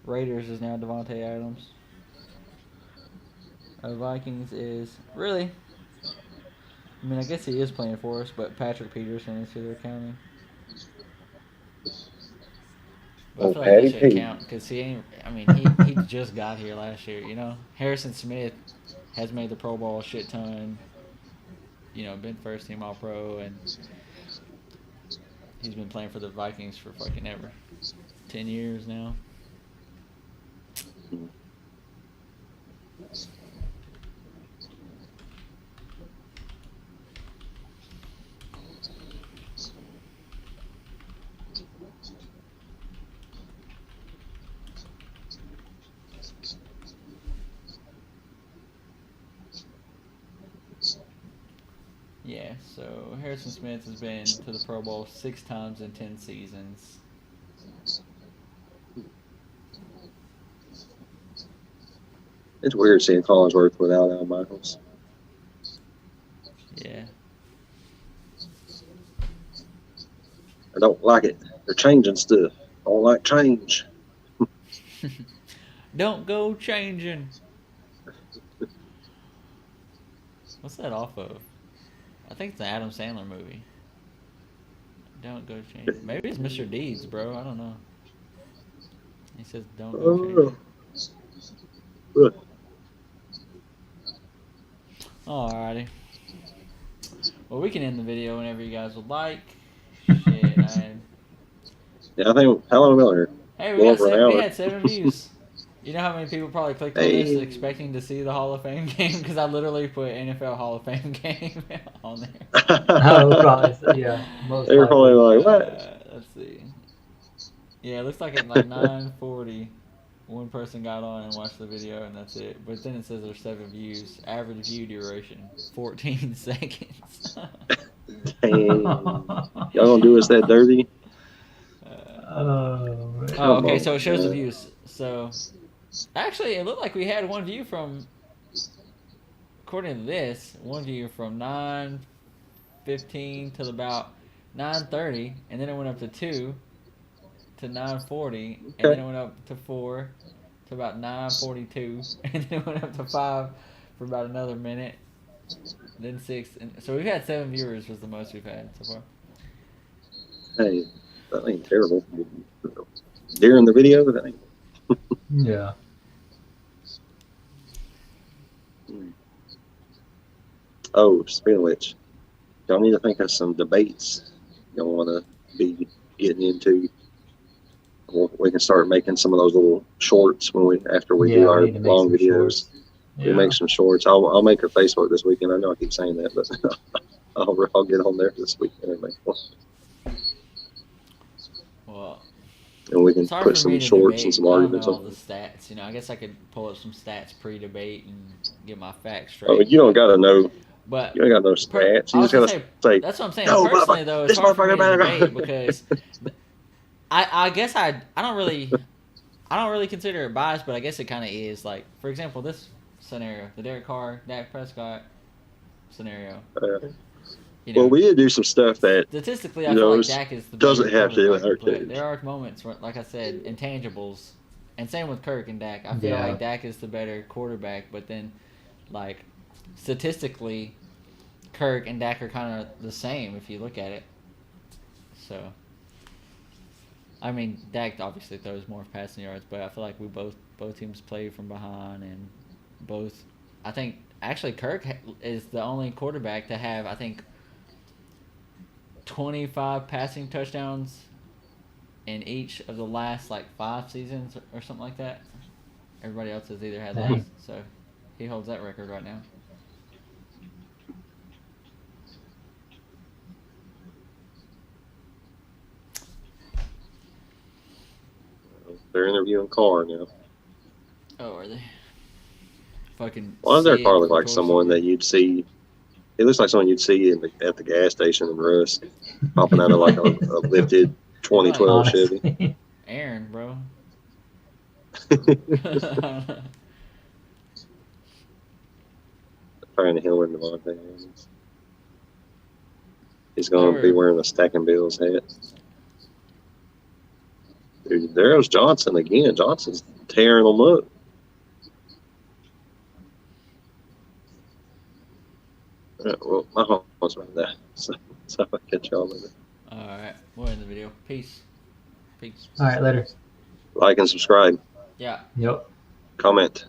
Speaker 1: Raiders is now Devontae Adams. Vikings is really. I mean, I guess he is playing for us, but Patrick Peterson is who they're counting. But I feel like
Speaker 3: Patty
Speaker 1: that should
Speaker 3: Pete.
Speaker 1: count because he ain't. I mean, he just got here last year. Harrison Smith has made the Pro Bowl a shit ton. Been first team All Pro, and he's been playing for the Vikings for fucking ever. 10 years now. So Harrison Smith has been to the Pro Bowl 6 times in 10 seasons.
Speaker 3: It's weird seeing Collinsworth without Al Michaels.
Speaker 1: Yeah.
Speaker 3: I don't like it. They're changing stuff. I don't like change.
Speaker 1: Don't go changing. What's that off of? I think it's an Adam Sandler movie. Don't go changing. Maybe it's Mr. Deeds, bro. I don't know. He says don't go changing. Alrighty. Well, we can end the video whenever you guys would like. Shit, man.
Speaker 3: Yeah, I think, how long have we been here?
Speaker 1: Hey,
Speaker 3: Well,
Speaker 1: we had 7 views. You know how many people probably clicked on this expecting to see the Hall of Fame game? Because I literally put NFL Hall of Fame game on there.
Speaker 2: Oh, probably. Yeah.
Speaker 3: They were probably like, what?
Speaker 1: Let's see. Yeah, it looks like at like 9:40, one person got on and watched the video, and that's it. But then it says there's 7 views. Average view duration, 14 seconds.
Speaker 3: Dang. Y'all gonna do us that dirty?
Speaker 2: Oh,
Speaker 1: okay, so it shows the views. So, actually, it looked like we had 1 view from, according to this, 1 view from 9:15 till about 9:30, and then it went up to 2 to 9:40, and then it went up to 4 to about 9:42, and then it went up to 5 for about another minute, then 6. And so we've had 7 viewers was the most we've had so far.
Speaker 3: Hey, that ain't terrible. During the video, that ain't.
Speaker 2: Yeah.
Speaker 3: Oh, speaking of which, y'all need to think of some debates y'all want to be getting into. We can start making some of those little shorts after we do our long videos. We make some shorts. I'll make a Facebook this weekend. I know I keep saying that, but I'll get on there this weekend and make one.
Speaker 1: Well,
Speaker 3: and we can put some shorts and some arguments
Speaker 1: on the stats. You know, I guess I could pull up some stats pre-debate and get my facts straight.
Speaker 3: Oh, you don't gotta know.
Speaker 1: But
Speaker 3: you ain't got no stats. You just gotta say.
Speaker 1: That's what I'm saying. No, personally, though, it's hard for me to debate because I guess I don't really consider it biased, but I guess it kind of is. Like, for example, this scenario, the Derek Carr, Dak Prescott scenario.
Speaker 3: You know, well, we did do some stuff that
Speaker 1: statistically, I feel like Dak is the
Speaker 3: doesn't have to do with our
Speaker 1: team. There are moments where, like I said, intangibles, and same with Kirk and Dak. I feel like Dak is the better quarterback, but then, like, statistically, Kirk and Dak are kind of the same if you look at it. So, I mean, Dak obviously throws more passing yards, but I feel like we both teams play from behind, and both. I think actually Kirk is the only quarterback to have, I think, 25 passing touchdowns in each of the last, like, 5 seasons or something like that. Everybody else has either had that, so he holds that record right now.
Speaker 3: They're interviewing Carr now.
Speaker 1: Oh, are they? Fucking.
Speaker 3: Why does their car look like someone that you'd see? It looks like someone you'd see at the gas station in Rusk, popping out of like a lifted 2012 Chevy.
Speaker 1: Aaron, bro.
Speaker 3: Trying to heal into Devontae Adams. He's going to be wearing a Stacking Bills hat. Dude, there's Johnson again. Johnson's tearing them up. Well, my home's about that. So I'll catch y'all later.
Speaker 1: Alright, we'll end the video. Peace.
Speaker 2: Alright, later.
Speaker 3: Like and subscribe.
Speaker 1: Yeah.
Speaker 2: Yep.
Speaker 3: Comment.